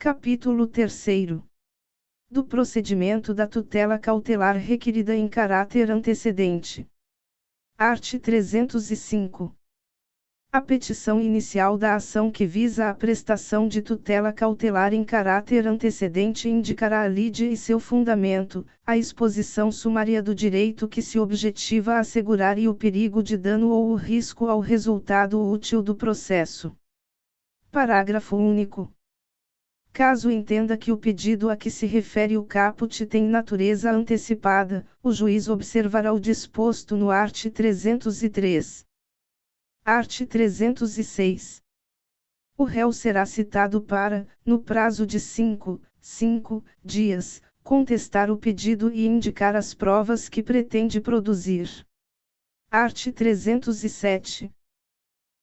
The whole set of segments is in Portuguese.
Capítulo 3º. Do procedimento da tutela cautelar requerida em caráter antecedente. Art. 305. A petição inicial da ação que visa a prestação de tutela cautelar em caráter antecedente indicará a lide e seu fundamento, a exposição sumária do direito que se objetiva a assegurar e o perigo de dano ou o risco ao resultado útil do processo. Parágrafo único. Caso entenda que o pedido a que se refere o caput tem natureza antecipada, o juiz observará o disposto no art. 303. Art. 306. O réu será citado para, no prazo de 5 dias, contestar o pedido e indicar as provas que pretende produzir. Art. 307.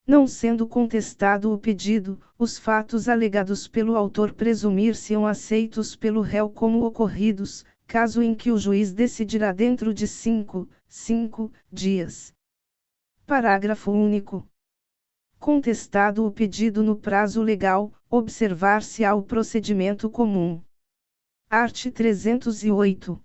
Não sendo contestado o pedido, os fatos alegados pelo autor presumir-se-ão aceitos pelo réu como ocorridos, caso em que o juiz decidirá dentro de 5 dias. Parágrafo único. Contestado o pedido no prazo legal, observar-se-á o procedimento comum. Art. 308.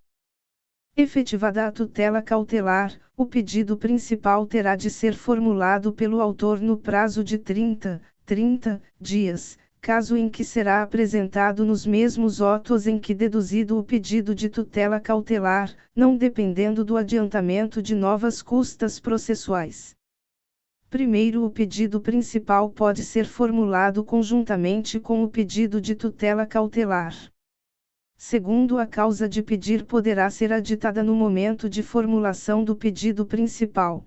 Efetivada a tutela cautelar, o pedido principal terá de ser formulado pelo autor no prazo de 30 dias, caso em que será apresentado nos mesmos autos em que deduzido o pedido de tutela cautelar, não dependendo do adiantamento de novas custas processuais. Primeiro, o pedido principal pode ser formulado conjuntamente com o pedido de tutela cautelar. Segundo, a causa de pedir poderá ser aditada no momento de formulação do pedido principal.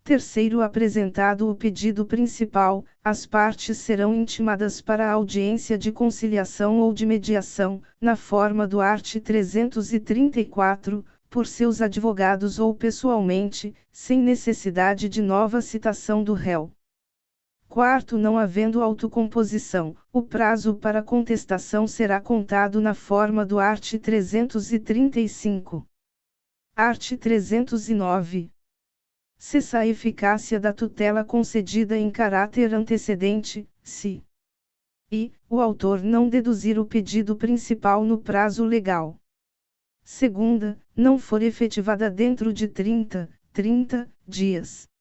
Terceiro, apresentado o pedido principal, as partes serão intimadas para a audiência de conciliação ou de mediação, na forma do art. 334, por seus advogados ou pessoalmente, sem necessidade de nova citação do réu. Quarto, não havendo autocomposição, o prazo para contestação será contado na forma do art. 335. Art. 309. Cessa a eficácia da tutela concedida em caráter antecedente, se o autor não deduzir o pedido principal no prazo legal. Segunda, não for efetivada dentro de 30 dias.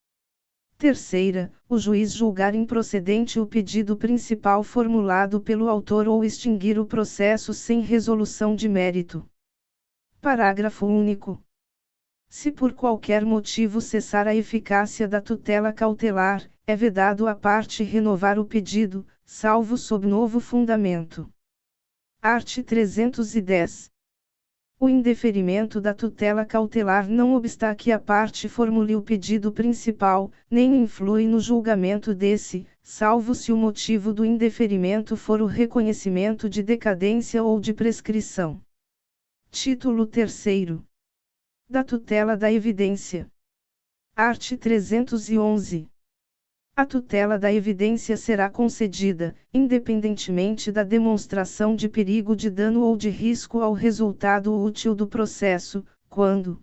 Terceira, o juiz julgar improcedente o pedido principal formulado pelo autor ou extinguir o processo sem resolução de mérito. Parágrafo único. Se por qualquer motivo cessar a eficácia da tutela cautelar, é vedado à parte renovar o pedido, salvo sob novo fundamento. Art. 310. O indeferimento da tutela cautelar não obsta que a parte formule o pedido principal, nem influi no julgamento desse, salvo se o motivo do indeferimento for o reconhecimento de decadência ou de prescrição. Título 3º. Da tutela da evidência. Art. 311. A tutela da evidência será concedida, independentemente da demonstração de perigo de dano ou de risco ao resultado útil do processo, quando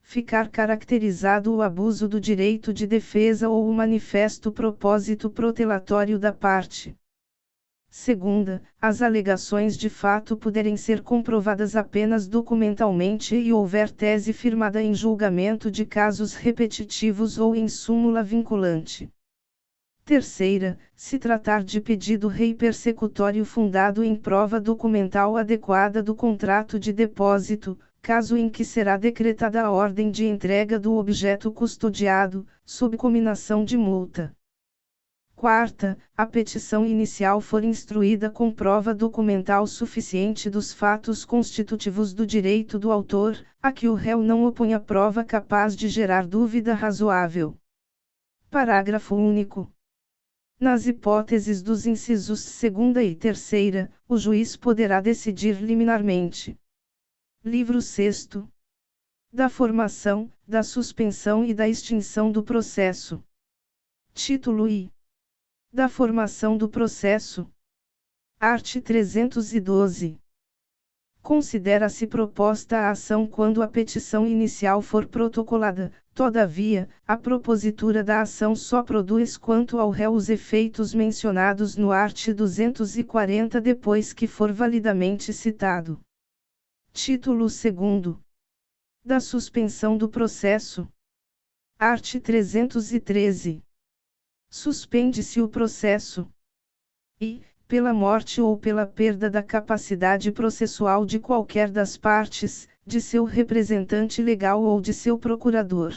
ficar caracterizado o abuso do direito de defesa ou o manifesto propósito protelatório da parte. Segunda, as alegações de fato puderem ser comprovadas apenas documentalmente e houver tese firmada em julgamento de casos repetitivos ou em súmula vinculante. Terceira, se tratar de pedido rei persecutório fundado em prova documental adequada do contrato de depósito, caso em que será decretada a ordem de entrega do objeto custodiado, sob cominação de multa. Quarta, a petição inicial for instruída com prova documental suficiente dos fatos constitutivos do direito do autor, a que o réu não oponha prova capaz de gerar dúvida razoável. Parágrafo único. Nas hipóteses dos incisos 2ª e 3ª, o juiz poderá decidir liminarmente. Livro 6º. Da formação, da suspensão e da extinção do processo. Título I. Da formação do processo. Art. 312. Considera-se proposta a ação quando a petição inicial for protocolada, Todavia, a propositura da ação só produz quanto ao réu os efeitos mencionados no art. 240 depois que for validamente citado. Título 2º. Da suspensão do processo. Art. 313. Suspende-se o processo. E, pela morte ou pela perda da capacidade processual de qualquer das partes, de seu representante legal ou de seu procurador.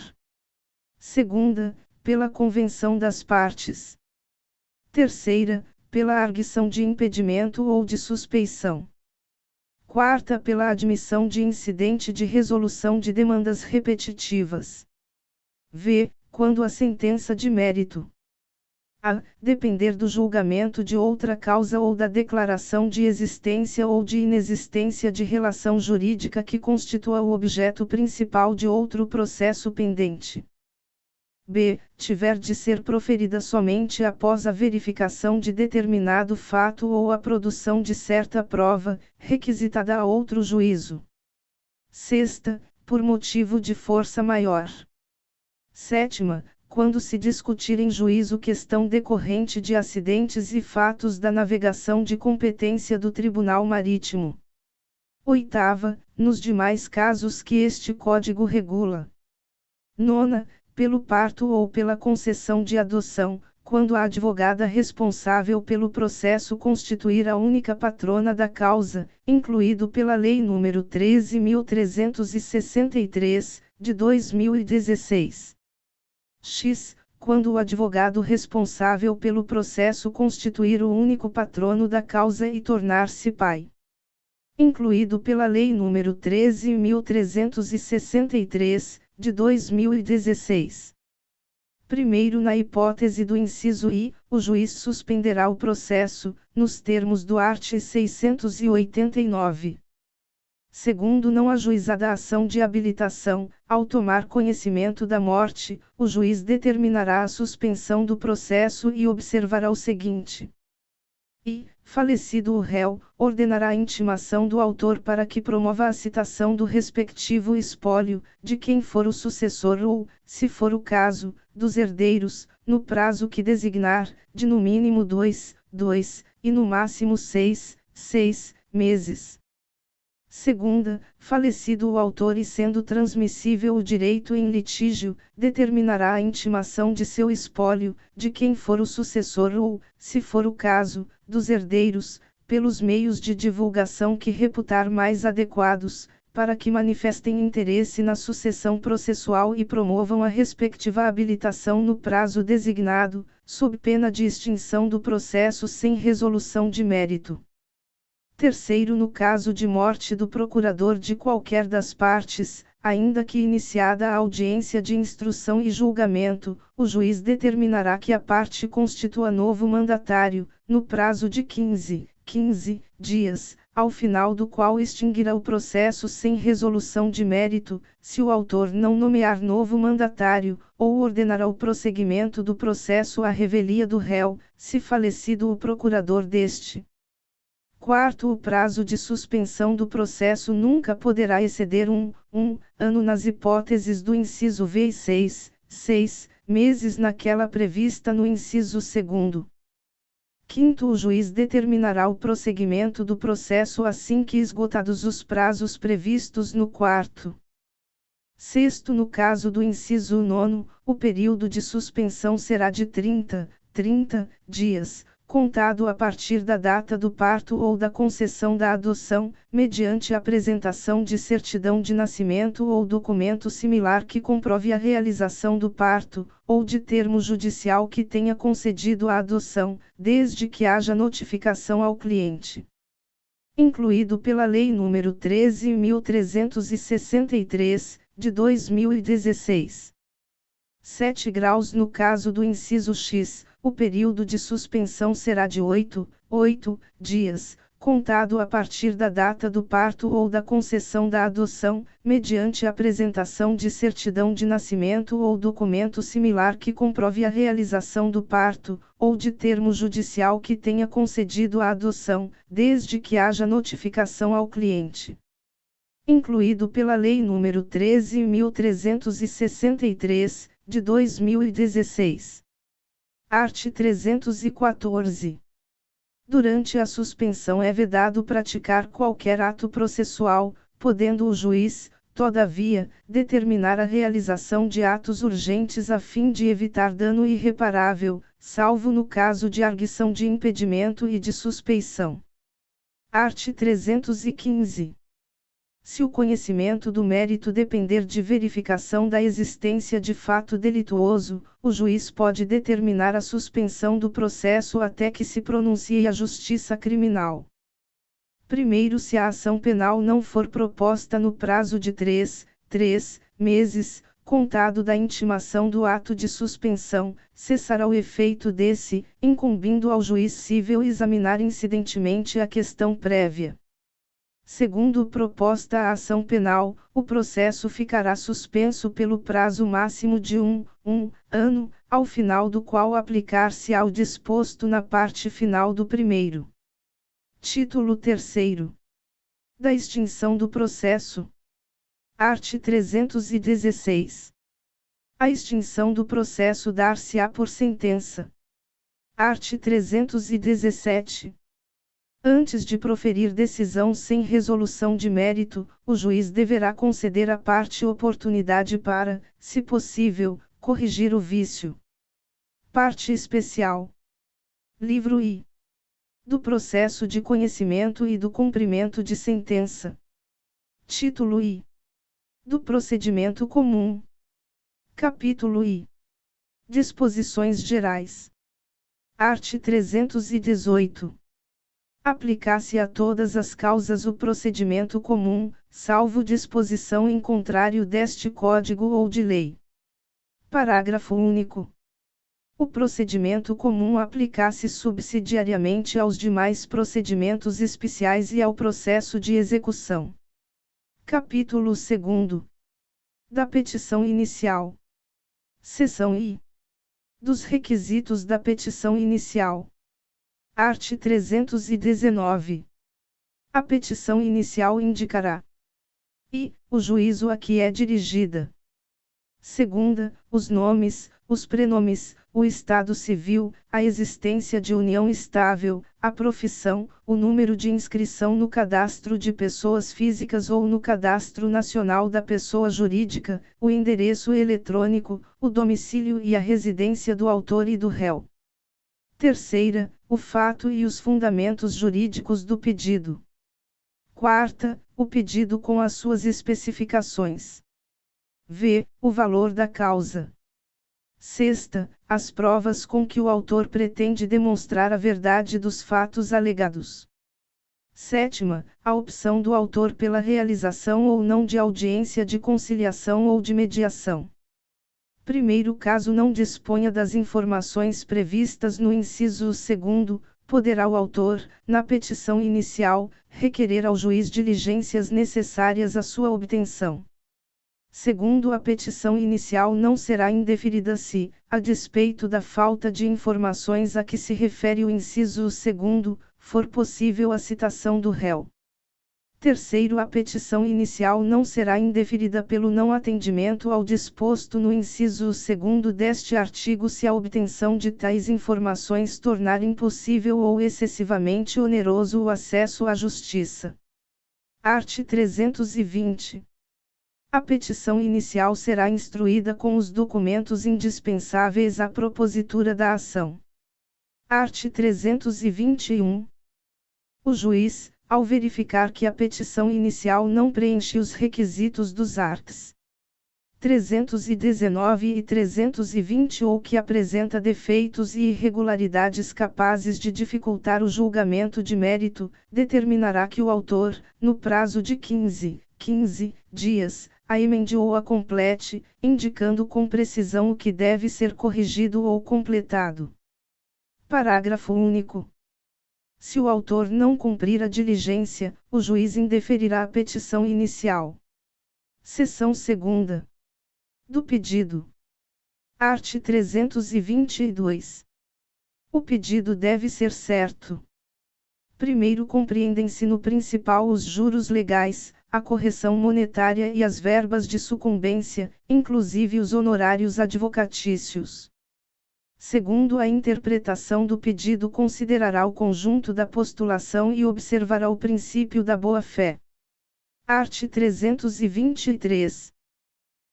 Segunda, pela convenção das partes. Terceira, pela arguição de impedimento ou de suspeição. Quarta, pela admissão de incidente de resolução de demandas repetitivas. V, quando a sentença de mérito a depender do julgamento de outra causa ou da declaração de existência ou de inexistência de relação jurídica que constitua o objeto principal de outro processo pendente. B. Tiver de ser proferida somente após a verificação de determinado fato ou a produção de certa prova, requisitada a outro juízo. Sexta, por motivo de força maior. Sétima, quando se discutir em juízo questão decorrente de acidentes e fatos da navegação de competência do Tribunal Marítimo. Oitava, nos demais casos que este Código regula. Nona, pelo parto ou pela concessão de adoção, quando a advogada responsável pelo processo constituir a única patrona da causa, incluído pela Lei nº 13.363, de 2016. X, quando o advogado responsável pelo processo constituir o único patrono da causa e tornar-se pai. Incluído pela Lei nº 13.363, de 2016. Primeiro, na hipótese do inciso I, o juiz suspenderá o processo, nos termos do art. 689. Segundo, não ajuizada a ação de habilitação, ao tomar conhecimento da morte, o juiz determinará a suspensão do processo e observará o seguinte. E, falecido o réu, ordenará a intimação do autor para que promova a citação do respectivo espólio, de quem for o sucessor ou, se for o caso, dos herdeiros, no prazo que designar, de no mínimo 2 e no máximo 6 meses. Segunda, falecido o autor e sendo transmissível o direito em litígio, determinará a intimação de seu espólio, de quem for o sucessor ou, se for o caso, dos herdeiros, pelos meios de divulgação que reputar mais adequados, para que manifestem interesse na sucessão processual e promovam a respectiva habilitação no prazo designado, sob pena de extinção do processo sem resolução de mérito. Terceiro, no caso de morte do procurador de qualquer das partes, ainda que iniciada a audiência de instrução e julgamento, o juiz determinará que a parte constitua novo mandatário, no prazo de 15 dias, ao final do qual extinguirá o processo sem resolução de mérito, se o autor não nomear novo mandatário, ou ordenará o prosseguimento do processo à revelia do réu, se falecido o procurador deste. Quarto, o prazo de suspensão do processo nunca poderá exceder um ano nas hipóteses do inciso V e 6 meses naquela prevista no inciso 2º. Quinto, o juiz determinará o prosseguimento do processo assim que esgotados os prazos previstos no quarto. Sexto, no caso do inciso 9, o período de suspensão será de 30 dias, contado a partir da data do parto ou da concessão da adoção, mediante a apresentação de certidão de nascimento ou documento similar que comprove a realização do parto, ou de termo judicial que tenha concedido a adoção, desde que haja notificação ao cliente. Incluído pela Lei nº 13.363, de 2016. 7 graus. No caso do inciso X, o período de suspensão será de 8 dias, contado a partir da data do parto ou da concessão da adoção, mediante a apresentação de certidão de nascimento ou documento similar que comprove a realização do parto, ou de termo judicial que tenha concedido a adoção, desde que haja notificação ao cliente. incluído pela Lei nº 13.363, de 2016. Art. 314. Durante a suspensão é vedado praticar qualquer ato processual, podendo o juiz, todavia, determinar a realização de atos urgentes a fim de evitar dano irreparável, salvo no caso de arguição de impedimento e de suspeição. Art. 315. Se o conhecimento do mérito depender de verificação da existência de fato delituoso, o juiz pode determinar a suspensão do processo até que se pronuncie a justiça criminal. Primeiro, se a ação penal não for proposta no prazo de 3 meses, contado da intimação do ato de suspensão, cessará o efeito desse, incumbindo ao juiz cível examinar incidentemente a questão prévia. Segundo proposta a ação penal, o processo ficará suspenso pelo prazo máximo de um ano, ao final do qual aplicar-se-á o disposto na parte final do primeiro. Título 3º. Da extinção do processo. Art. 316. A extinção do processo dar-se-á por sentença. Art. 317. Antes de proferir decisão sem resolução de mérito, o juiz deverá conceder à parte oportunidade para, se possível, corrigir o vício. Parte especial. Livro I. Do processo de conhecimento e do cumprimento de sentença. Título I. Do procedimento comum. Capítulo I. Disposições gerais. Art. 318. Aplicar-se a todas as causas o procedimento comum, salvo disposição em contrário deste Código ou de lei. Parágrafo único. O procedimento comum aplicar-se subsidiariamente aos demais procedimentos especiais e ao processo de execução. Capítulo 2. Da petição inicial. Seção I. Dos requisitos da petição inicial. Art. 319. A petição inicial indicará i. O juízo a que é dirigida. Segunda, os nomes, os prenomes, o estado civil, a existência de união estável, a profissão, o número de inscrição no cadastro de pessoas físicas ou no cadastro nacional da pessoa jurídica, o endereço eletrônico, o domicílio e a residência do autor e do réu. Terceira, o fato e os fundamentos jurídicos do pedido. Quarta, o pedido com as suas especificações. V. O valor da causa. Sexta, as provas com que o autor pretende demonstrar a verdade dos fatos alegados. Sétima, a opção do autor pela realização ou não de audiência de conciliação ou de mediação. Primeiro, caso não disponha das informações previstas no inciso 2º, poderá o autor, na petição inicial, requerer ao juiz diligências necessárias à sua obtenção. Segundo, a petição inicial não será indeferida se, a despeito da falta de informações a que se refere o inciso 2º, for possível a citação do réu. Terceiro, a petição inicial não será indeferida pelo não atendimento ao disposto no inciso 2º deste artigo se a obtenção de tais informações tornar impossível ou excessivamente oneroso o acesso à justiça. Art. 320. A petição inicial será instruída com os documentos indispensáveis à propositura da ação. Art. 321. O juiz, ao verificar que a petição inicial não preenche os requisitos dos arts. 319 e 320 ou que apresenta defeitos e irregularidades capazes de dificultar o julgamento de mérito, determinará que o autor, no prazo de 15 dias, a emende ou a complete, indicando com precisão o que deve ser corrigido ou completado. Parágrafo único. Se o autor não cumprir a diligência, o juiz indeferirá a petição inicial. Seção 2ª. Do pedido. Art. 322. O pedido deve ser certo. Primeiro, compreendem-se no principal os juros legais, a correção monetária e as verbas de sucumbência, inclusive os honorários advocatícios. Segundo a interpretação do pedido, considerará o conjunto da postulação e observará o princípio da boa-fé. Art. 323.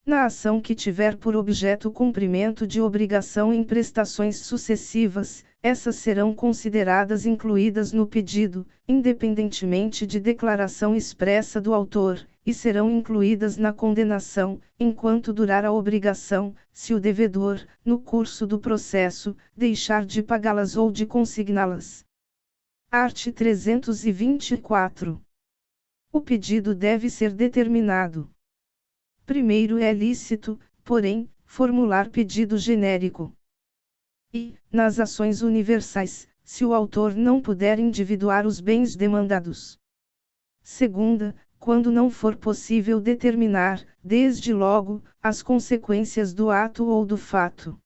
Na ação que tiver por objeto o cumprimento de obrigação em prestações sucessivas, essas serão consideradas incluídas no pedido, independentemente de declaração expressa do autor, e serão incluídas na condenação, enquanto durar a obrigação, se o devedor, no curso do processo, deixar de pagá-las ou de consigná-las. Art. 324. O pedido deve ser determinado. Primeiro, é lícito, porém, formular pedido genérico. E, nas ações universais, se o autor não puder individuar os bens demandados. Segunda, quando não for possível determinar, desde logo, as consequências do ato ou do fato.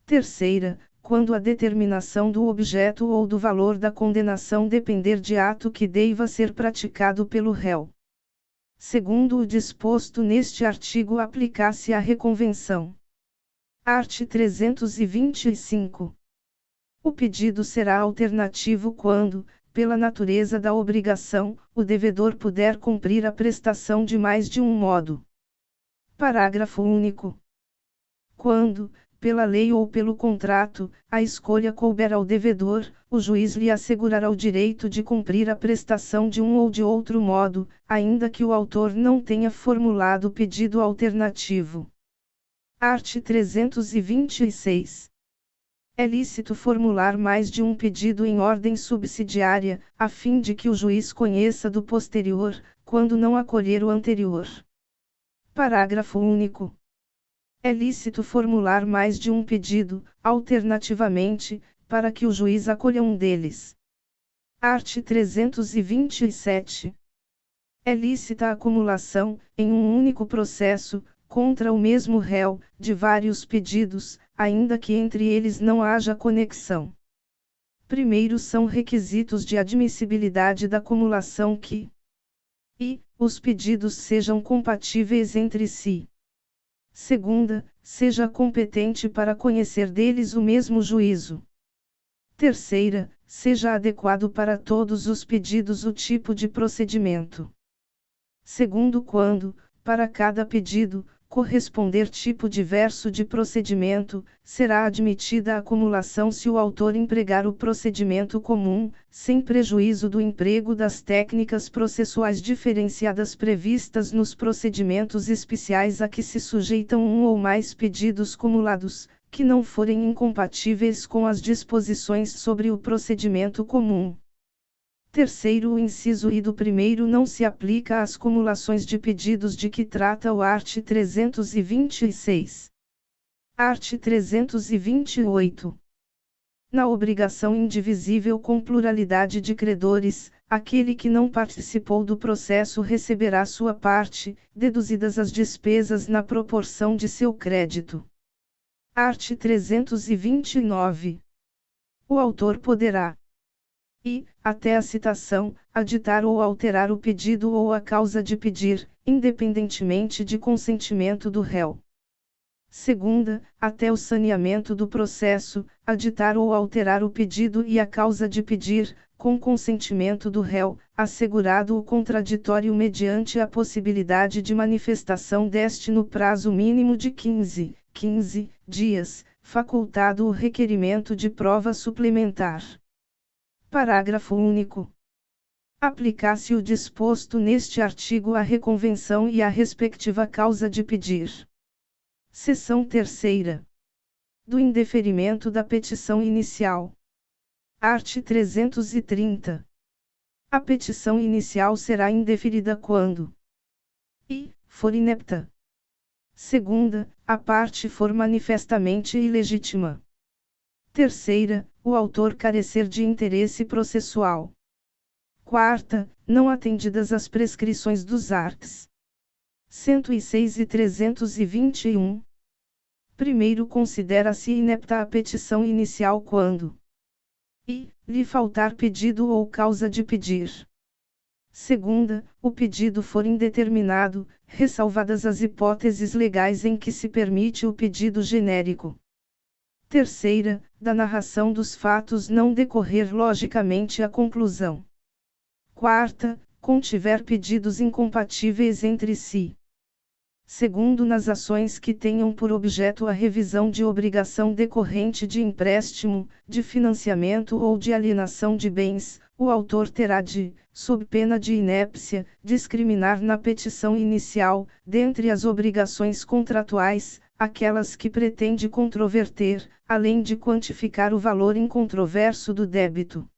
Terceira, quando a determinação do objeto ou do valor da condenação depender de ato que deva ser praticado pelo réu. Segundo o disposto neste artigo, aplicar-se a reconvenção. Art. 325. O pedido será alternativo quando, pela natureza da obrigação, o devedor puder cumprir a prestação de mais de um modo. Parágrafo único. Quando, pela lei ou pelo contrato, a escolha couber ao devedor, o juiz lhe assegurará o direito de cumprir a prestação de um ou de outro modo, ainda que o autor não tenha formulado pedido alternativo. Art. 326. É lícito formular mais de um pedido em ordem subsidiária, a fim de que o juiz conheça do posterior, quando não acolher o anterior. Parágrafo único. É lícito formular mais de um pedido, alternativamente, para que o juiz acolha um deles. Art. 327. É lícita a acumulação, em um único processo, contra o mesmo réu, de vários pedidos, ainda que entre eles não haja conexão. Primeiro, são requisitos de admissibilidade da acumulação que os pedidos sejam compatíveis entre si. Segunda, seja competente para conhecer deles o mesmo juízo. Terceira, seja adequado para todos os pedidos o tipo de procedimento. Segundo, quando, para cada pedido, corresponder tipo diverso de procedimento, será admitida a acumulação se o autor empregar o procedimento comum, sem prejuízo do emprego das técnicas processuais diferenciadas previstas nos procedimentos especiais a que se sujeitam um ou mais pedidos cumulados, que não forem incompatíveis com as disposições sobre o procedimento comum. Terceiro, o inciso I do primeiro não se aplica às cumulações de pedidos de que trata o art. 326. Art. 328. Na obrigação indivisível com pluralidade de credores, aquele que não participou do processo receberá sua parte, deduzidas as despesas na proporção de seu crédito. Art. 329. O autor poderá até a citação, aditar ou alterar o pedido ou a causa de pedir, independentemente de consentimento do réu. Segunda, até o saneamento do processo, aditar ou alterar o pedido e a causa de pedir, com consentimento do réu, assegurado o contraditório mediante a possibilidade de manifestação deste no prazo mínimo de 15 dias, facultado o requerimento de prova suplementar. Parágrafo único. Aplicar-se o disposto neste artigo à reconvenção e à respectiva causa de pedir. Seção terceira. Do indeferimento da petição inicial. Art. 330. A petição inicial será indeferida quando for inepta. Segunda, a parte for manifestamente ilegítima. Terceira, o autor carecer de interesse processual. Quarta, não atendidas as prescrições dos arts. 106 e 321. Primeiro, considera-se inepta a petição inicial quando lhe faltar pedido ou causa de pedir. Segunda, o pedido for indeterminado, ressalvadas as hipóteses legais em que se permite o pedido genérico. Terceira, da narração dos fatos não decorrer logicamente a conclusão. Quarta, contiver pedidos incompatíveis entre si. Segundo, nas ações que tenham por objeto a revisão de obrigação decorrente de empréstimo, de financiamento ou de alienação de bens, o autor terá de, sob pena de inépcia, discriminar na petição inicial, dentre as obrigações contratuais, aquelas que pretende controverter, além de quantificar o valor incontroverso do débito.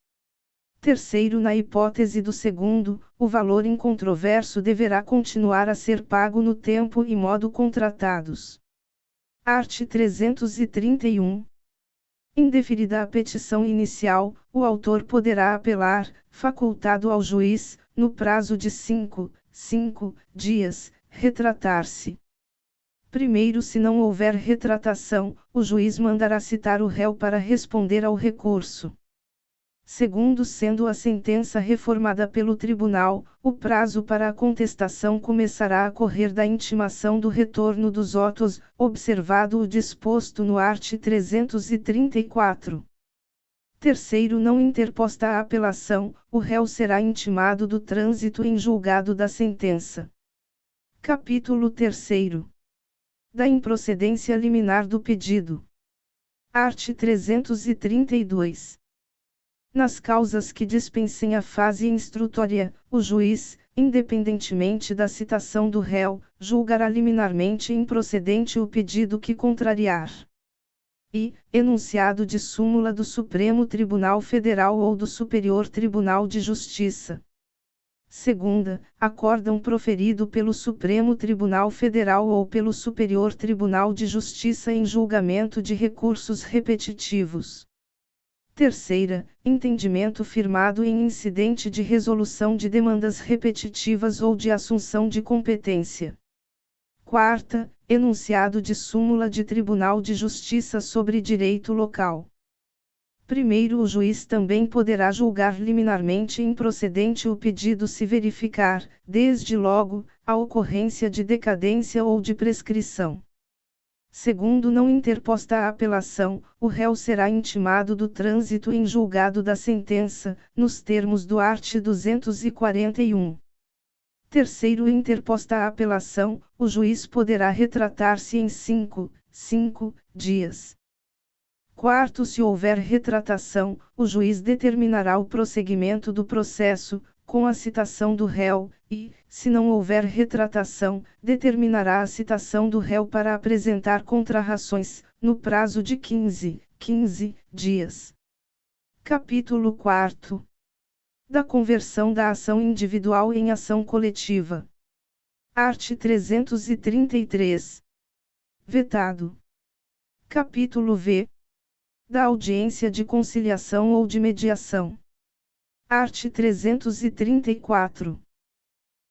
Terceiro, na hipótese do segundo, o valor incontroverso deverá continuar a ser pago no tempo e modo contratados. Art. 331. Indeferida a petição inicial, o autor poderá apelar, facultado ao juiz, no prazo de 5 dias, retratar-se. Primeiro, se não houver retratação, o juiz mandará citar o réu para responder ao recurso. Segundo, sendo a sentença reformada pelo tribunal, o prazo para a contestação começará a correr da intimação do retorno dos autos, observado o disposto no art. 334. Terceiro, não interposta a apelação, o réu será intimado do trânsito em julgado da sentença. Capítulo 3. Da improcedência liminar do pedido. Art. 332. Nas causas que dispensem a fase instrutória, o juiz, independentemente da citação do réu, julgará liminarmente improcedente o pedido que contrariar. E, enunciado de súmula do Supremo Tribunal Federal ou do Superior Tribunal de Justiça. Segunda, acórdão proferido pelo Supremo Tribunal Federal ou pelo Superior Tribunal de Justiça em julgamento de recursos repetitivos. Terceira, entendimento firmado em incidente de resolução de demandas repetitivas ou de assunção de competência. Quarta, enunciado de súmula de Tribunal de Justiça sobre direito local. Primeiro, o juiz também poderá julgar liminarmente improcedente o pedido se verificar, desde logo, a ocorrência de decadência ou de prescrição. Segundo, não interposta a apelação, o réu será intimado do trânsito em julgado da sentença, nos termos do art. 241. Terceiro, interposta a apelação, o juiz poderá retratar-se em 5 dias. Quarto, se houver retratação, o juiz determinará o prosseguimento do processo, com a citação do réu, e, se não houver retratação, determinará a citação do réu para apresentar contrarrações, no prazo de 15 dias. Capítulo 4. Da conversão da ação individual em ação coletiva. Art. 333. Vetado. Capítulo V. Da audiência de conciliação ou de mediação. Art. 334.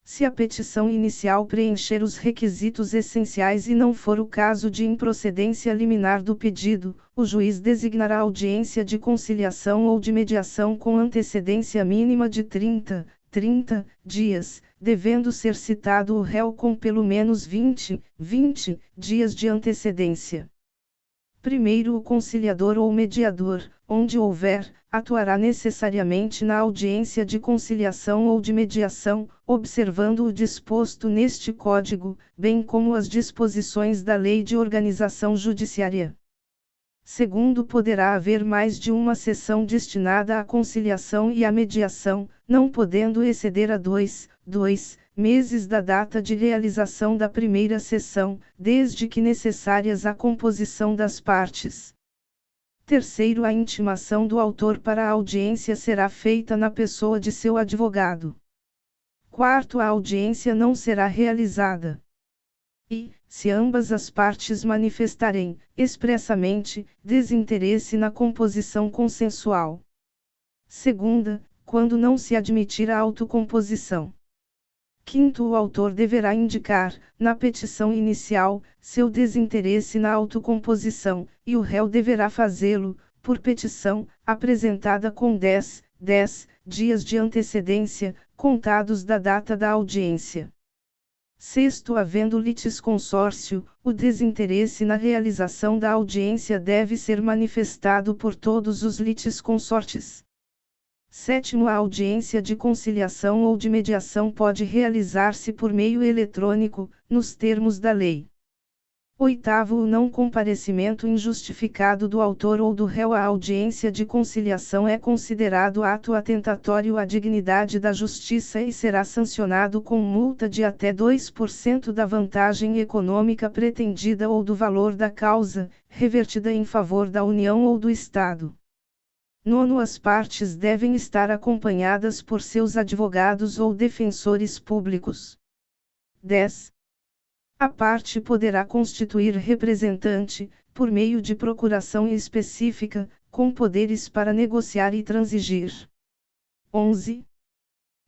Se a petição inicial preencher os requisitos essenciais e não for o caso de improcedência liminar do pedido, o juiz designará audiência de conciliação ou de mediação com antecedência mínima de 30 dias, devendo ser citado o réu com pelo menos 20 dias de antecedência. Primeiro, o conciliador ou mediador, onde houver, atuará necessariamente na audiência de conciliação ou de mediação, observando o disposto neste Código, bem como as disposições da Lei de Organização Judiciária. Segundo, poderá haver mais de uma sessão destinada à conciliação e à mediação, não podendo exceder a 2 meses da data de realização da primeira sessão, desde que necessárias à composição das partes. Terceiro, a intimação do autor para a audiência será feita na pessoa de seu advogado. Quarto, a audiência não será realizada. E, se ambas as partes manifestarem, expressamente, desinteresse na composição consensual. Segunda, quando não se admitir a autocomposição. Quinto, o autor deverá indicar, na petição inicial, seu desinteresse na autocomposição, e o réu deverá fazê-lo, por petição, apresentada com 10 dias de antecedência, contados da data da audiência. Sexto, havendo litisconsórcio, o desinteresse na realização da audiência deve ser manifestado por todos os litisconsortes. Sétimo, a audiência de conciliação ou de mediação pode realizar-se por meio eletrônico, nos termos da lei. Oitavo, o não comparecimento injustificado do autor ou do réu à audiência de conciliação é considerado ato atentatório à dignidade da justiça e será sancionado com multa de até 2% da vantagem econômica pretendida ou do valor da causa, revertida em favor da União ou do Estado. Nono, as partes devem estar acompanhadas por seus advogados ou defensores públicos. 10. A parte poderá constituir representante, por meio de procuração específica, com poderes para negociar e transigir. 11.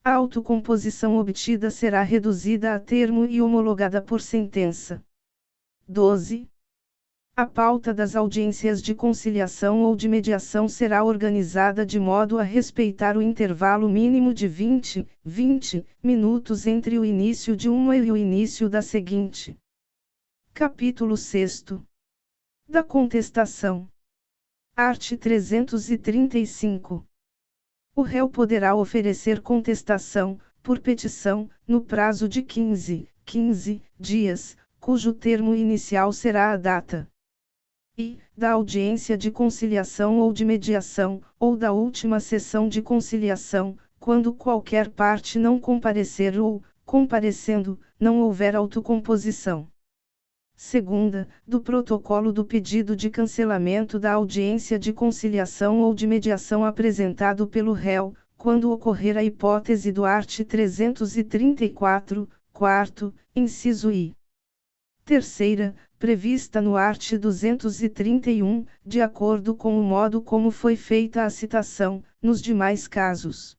A autocomposição obtida será reduzida a termo e homologada por sentença. 12. A pauta das audiências de conciliação ou de mediação será organizada de modo a respeitar o intervalo mínimo de 20 minutos entre o início de uma e o início da seguinte. Capítulo 6. Da contestação. Art. 335. O réu poderá oferecer contestação, por petição, no prazo de 15 dias, cujo termo inicial será a data da audiência de conciliação ou de mediação, ou da última sessão de conciliação, quando qualquer parte não comparecer ou, comparecendo, não houver autocomposição. Segunda, do protocolo do pedido de cancelamento da audiência de conciliação ou de mediação apresentado pelo réu, quando ocorrer a hipótese do art. 334, quarto, inciso I. Terceira, prevista no art. 231, de acordo com o modo como foi feita a citação, nos demais casos.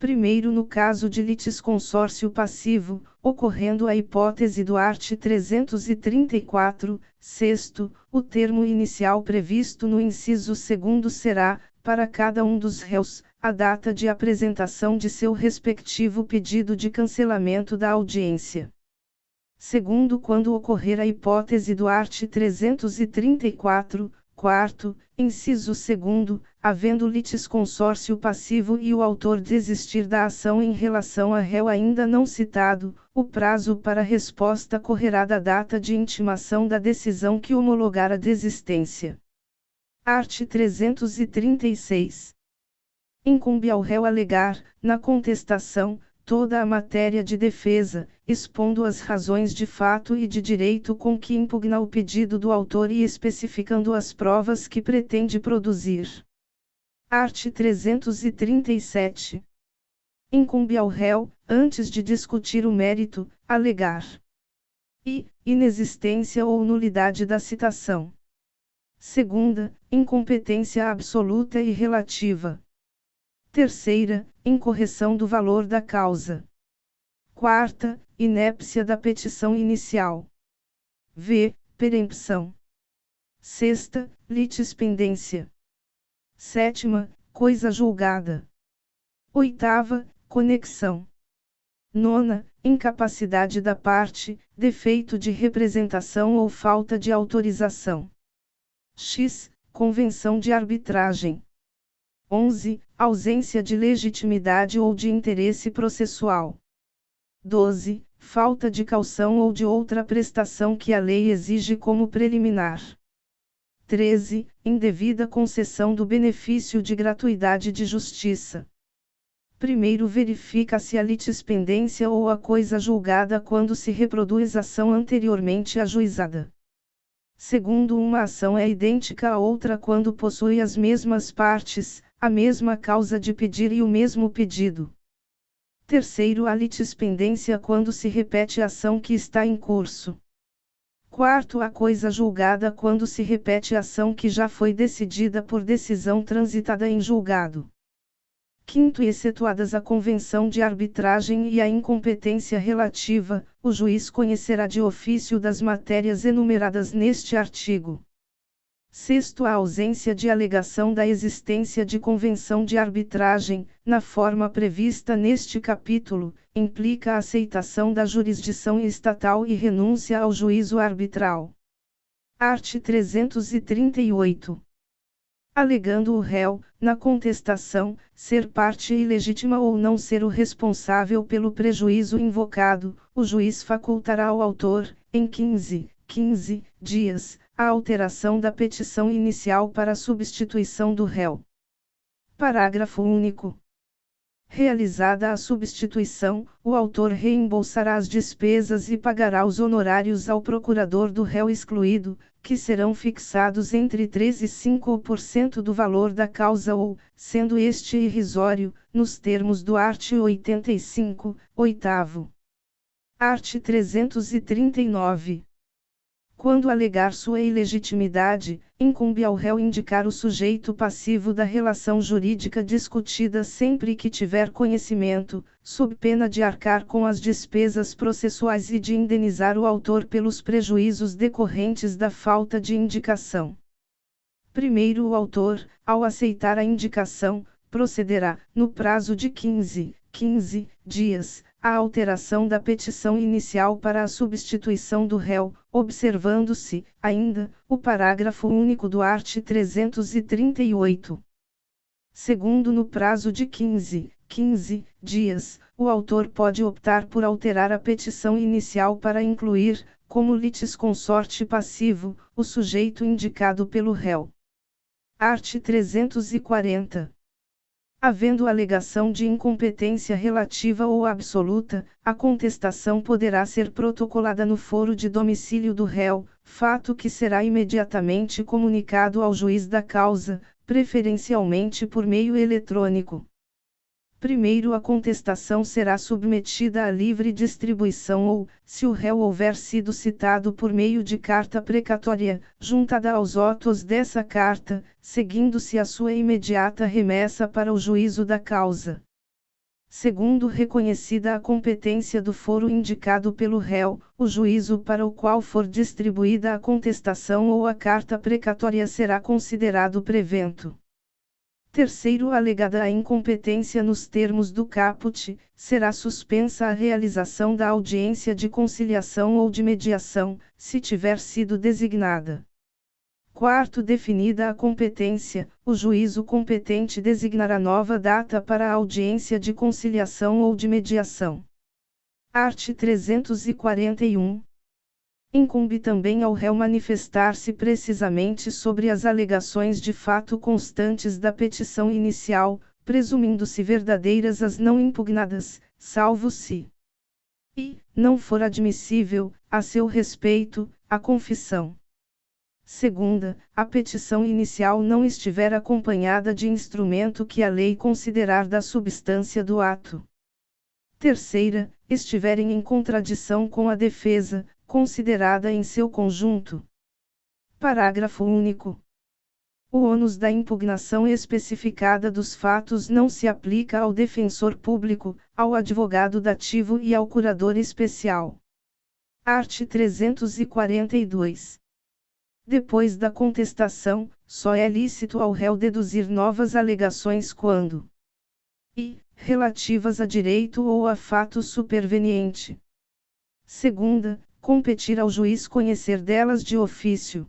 Primeiro, no caso de litisconsórcio passivo, ocorrendo a hipótese do art. 334, sexto, o termo inicial previsto no inciso 2º será, para cada um dos réus, a data de apresentação de seu respectivo pedido de cancelamento da audiência. Segundo, quando ocorrer a hipótese do art. 334, quarto, inciso 2º, havendo litisconsórcio passivo e o autor desistir da ação em relação a réu ainda não citado, o prazo para resposta correrá da data de intimação da decisão que homologar a desistência. Art. 336. Incumbe ao réu alegar, na contestação, toda a matéria de defesa, expondo as razões de fato e de direito com que impugna o pedido do autor e especificando as provas que pretende produzir. Art. 337. Incumbe ao réu, antes de discutir o mérito, alegar inexistência ou nulidade da citação. Segunda, incompetência absoluta e relativa. Terceira, incorreção do valor da causa. Quarta, inépcia da petição inicial. V. Perempção. Sexta, litispendência. Sétima, coisa julgada. Oitava, conexão. Nona, incapacidade da parte, defeito de representação ou falta de autorização. X. Convenção de arbitragem. 11. Ausência de legitimidade ou de interesse processual. 12. Falta de caução ou de outra prestação que a lei exige como preliminar. 13. Indevida concessão do benefício de gratuidade de justiça. Primeiro, verifica-se a litispendência ou a coisa julgada quando se reproduz ação anteriormente ajuizada. Segundo, uma ação é idêntica a outra quando possui as mesmas partes, a mesma causa de pedir e o mesmo pedido. Terceiro, a litispendência quando se repete a ação que está em curso. Quarto, a coisa julgada quando se repete a ação que já foi decidida por decisão transitada em julgado. Quinto, excetuadas a convenção de arbitragem e a incompetência relativa, o juiz conhecerá de ofício das matérias enumeradas neste artigo. Sexto, a ausência de alegação da existência de convenção de arbitragem, na forma prevista neste capítulo, implica a aceitação da jurisdição estatal e renúncia ao juízo arbitral. Art. 338. Alegando o réu, na contestação, ser parte ilegítima ou não ser o responsável pelo prejuízo invocado, o juiz facultará ao autor, em 15 dias, a alteração da petição inicial para a substituição do réu. Parágrafo único. Realizada a substituição, o autor reembolsará as despesas e pagará os honorários ao procurador do réu excluído, que serão fixados entre 3% e 5% do valor da causa ou, sendo este irrisório, nos termos do art. 85, oitavo. Art. 339. Quando alegar sua ilegitimidade, incumbe ao réu indicar o sujeito passivo da relação jurídica discutida sempre que tiver conhecimento, sob pena de arcar com as despesas processuais e de indenizar o autor pelos prejuízos decorrentes da falta de indicação. Primeiro, o autor, ao aceitar a indicação, procederá, no prazo de 15 dias, à alteração da petição inicial para a substituição do réu, observando-se, ainda, o parágrafo único do art. 338. Segundo, no prazo de 15 dias, o autor pode optar por alterar a petição inicial para incluir, como litisconsorte passivo, o sujeito indicado pelo réu. Art. 340. Havendo alegação de incompetência relativa ou absoluta, a contestação poderá ser protocolada no foro de domicílio do réu, fato que será imediatamente comunicado ao juiz da causa, preferencialmente por meio eletrônico. Primeiro, a contestação será submetida à livre distribuição ou, se o réu houver sido citado por meio de carta precatória, juntada aos autos dessa carta, seguindo-se a sua imediata remessa para o juízo da causa. Segundo, reconhecida a competência do foro indicado pelo réu, o juízo para o qual for distribuída a contestação ou a carta precatória será considerado prevento. Terceiro, alegada a incompetência nos termos do caput, será suspensa a realização da audiência de conciliação ou de mediação, se tiver sido designada. Quarto, definida a competência, o juízo competente designará nova data para a audiência de conciliação ou de mediação. Art. 341. Incumbe também ao réu manifestar-se precisamente sobre as alegações de fato constantes da petição inicial, presumindo-se verdadeiras as não impugnadas, salvo se não for admissível, a seu respeito, a confissão. Segunda, a petição inicial não estiver acompanhada de instrumento que a lei considerar da substância do ato. Terceira, estiverem em contradição com a defesa, considerada em seu conjunto. Parágrafo único. O ônus da impugnação especificada dos fatos não se aplica ao defensor público, ao advogado dativo e ao curador especial. Art. 342. Depois da contestação, só é lícito ao réu deduzir novas alegações quando relativas a direito ou a fato superveniente. Segunda, competir ao juiz conhecer delas de ofício.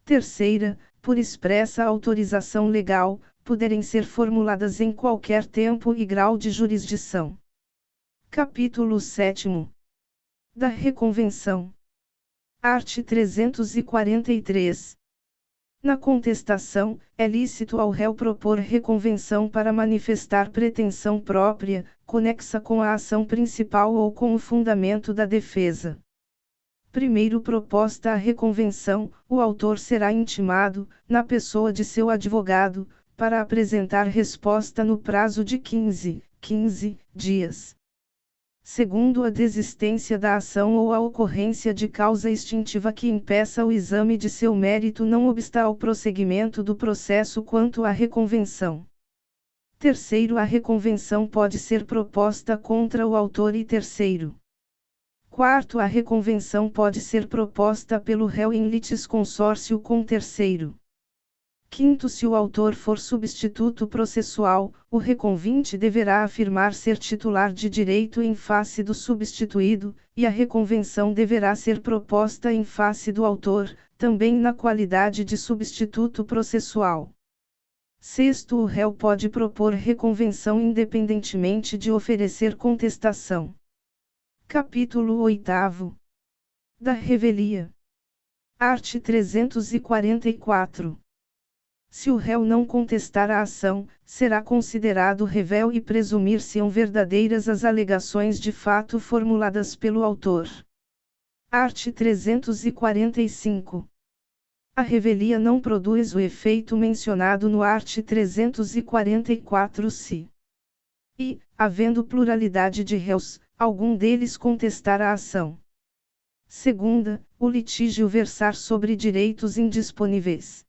Terceira, por expressa autorização legal, poderem ser formuladas em qualquer tempo e grau de jurisdição. Capítulo 7. Da Reconvenção. Art. 343. Na contestação, é lícito ao réu propor reconvenção para manifestar pretensão própria, conexa com a ação principal ou com o fundamento da defesa. Primeiro proposta a reconvenção, o autor será intimado, na pessoa de seu advogado, para apresentar resposta no prazo de 15 dias. Segundo, a desistência da ação ou a ocorrência de causa extintiva que impeça o exame de seu mérito não obsta ao prosseguimento do processo quanto à reconvenção. Terceiro, a reconvenção pode ser proposta contra o autor e terceiro. Quarto, a reconvenção pode ser proposta pelo réu em litisconsórcio com terceiro. Quinto, se o autor for substituto processual, o reconvinte deverá afirmar ser titular de direito em face do substituído, e a reconvenção deverá ser proposta em face do autor, também na qualidade de substituto processual. Sexto, o réu pode propor reconvenção independentemente de oferecer contestação. Capítulo 8. Da revelia. Art. 344. Se o réu não contestar a ação, será considerado revel e presumir-se-ão verdadeiras as alegações de fato formuladas pelo autor. Art. 345. A revelia não produz o efeito mencionado no art. 344 se e, havendo pluralidade de réus, algum deles contestar a ação. Segunda, o litígio versar sobre direitos indisponíveis.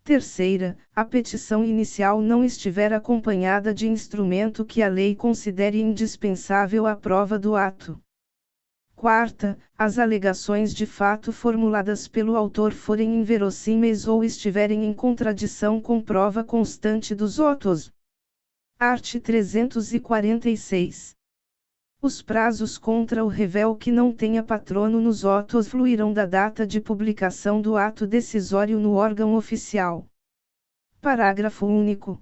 Terceira, a petição inicial não estiver acompanhada de instrumento que a lei considere indispensável à prova do ato. Quarta, as alegações de fato formuladas pelo autor forem inverossímeis ou estiverem em contradição com prova constante dos autos. Art. 346. Os prazos contra o revel que não tenha patrono nos autos fluirão da data de publicação do ato decisório no órgão oficial. Parágrafo único.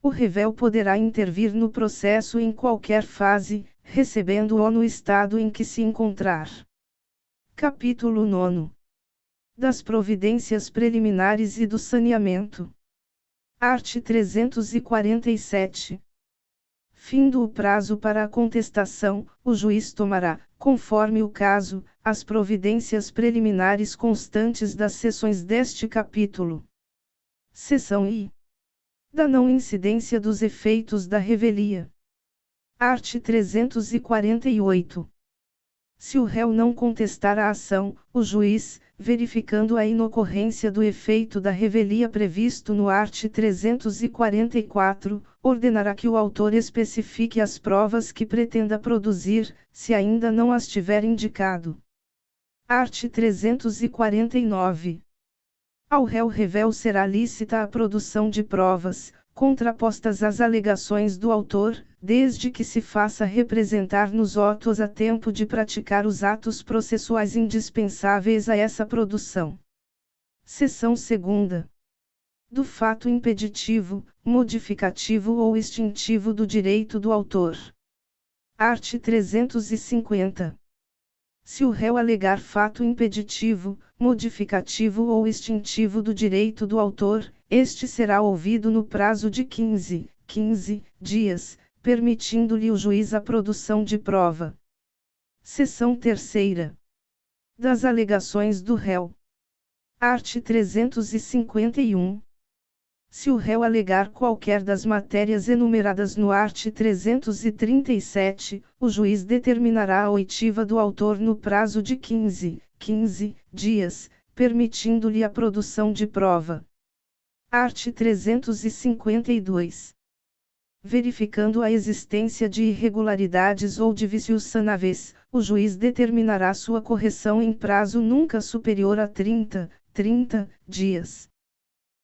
O revel poderá intervir no processo em qualquer fase, recebendo-o no estado em que se encontrar. Capítulo 9. Das providências preliminares e do saneamento. Art. 347. Findo o prazo para a contestação, o juiz tomará, conforme o caso, as providências preliminares constantes das seções deste capítulo. Seção I. Da não incidência dos efeitos da revelia. Art. 348. Se o réu não contestar a ação, o juiz, verificando a inocorrência do efeito da revelia previsto no art. 344, ordenará que o autor especifique as provas que pretenda produzir, se ainda não as tiver indicado. Art. 349. Ao réu revel será lícita a produção de provas, contrapostas às alegações do autor, desde que se faça representar nos autos a tempo de praticar os atos processuais indispensáveis a essa produção. Seção 2. Do fato impeditivo, modificativo ou extintivo do direito do autor. Art. 350. Se o réu alegar fato impeditivo, modificativo ou extintivo do direito do autor, este será ouvido no prazo de 15 dias, permitindo-lhe o juiz a produção de prova. Seção 3. Das alegações do réu. Art. 351. Se o réu alegar qualquer das matérias enumeradas no art. 337, o juiz determinará a oitiva do autor no prazo de 15 dias, permitindo-lhe a produção de prova. Art. 352. Verificando a existência de irregularidades ou de vícios sanáveis, o juiz determinará sua correção em prazo nunca superior a 30 dias.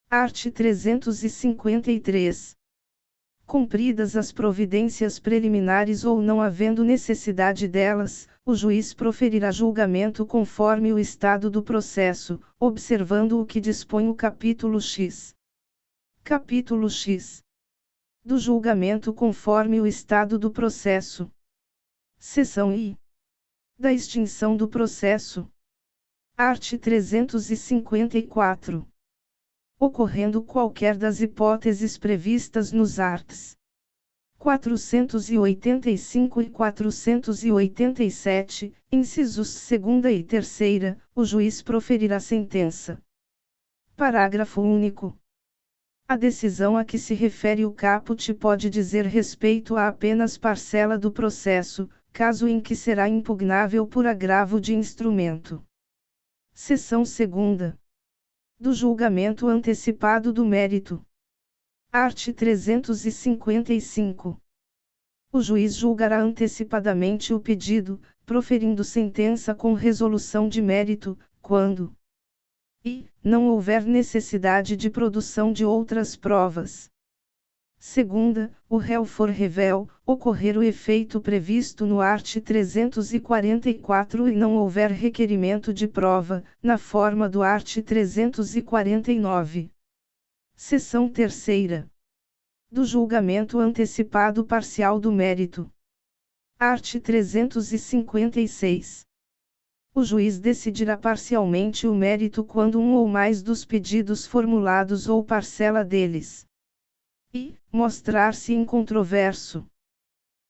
Art. 353. Cumpridas as providências preliminares ou não havendo necessidade delas, o juiz proferirá julgamento conforme o estado do processo, observando o que dispõe o capítulo X. Capítulo X. Do julgamento conforme o estado do processo. Seção I. Da extinção do processo. Art. 354. Ocorrendo qualquer das hipóteses previstas nos arts. 485 e 487, incisos 2ª e 3ª, o juiz proferirá sentença. Parágrafo único. A decisão a que se refere o caput pode dizer respeito a apenas parcela do processo, caso em que será impugnável por agravo de instrumento. Seção 2ª. Do julgamento antecipado do mérito. Art. 355. O juiz julgará antecipadamente o pedido, proferindo sentença com resolução de mérito, quando não houver necessidade de produção de outras provas. Segunda, o réu for revel, ocorrer o efeito previsto no art. 344 e não houver requerimento de prova, na forma do art. 349. Seção terceira. Do julgamento antecipado parcial do mérito. Art. 356. O juiz decidirá parcialmente o mérito quando um ou mais dos pedidos formulados ou parcela deles mostrar-se incontroverso.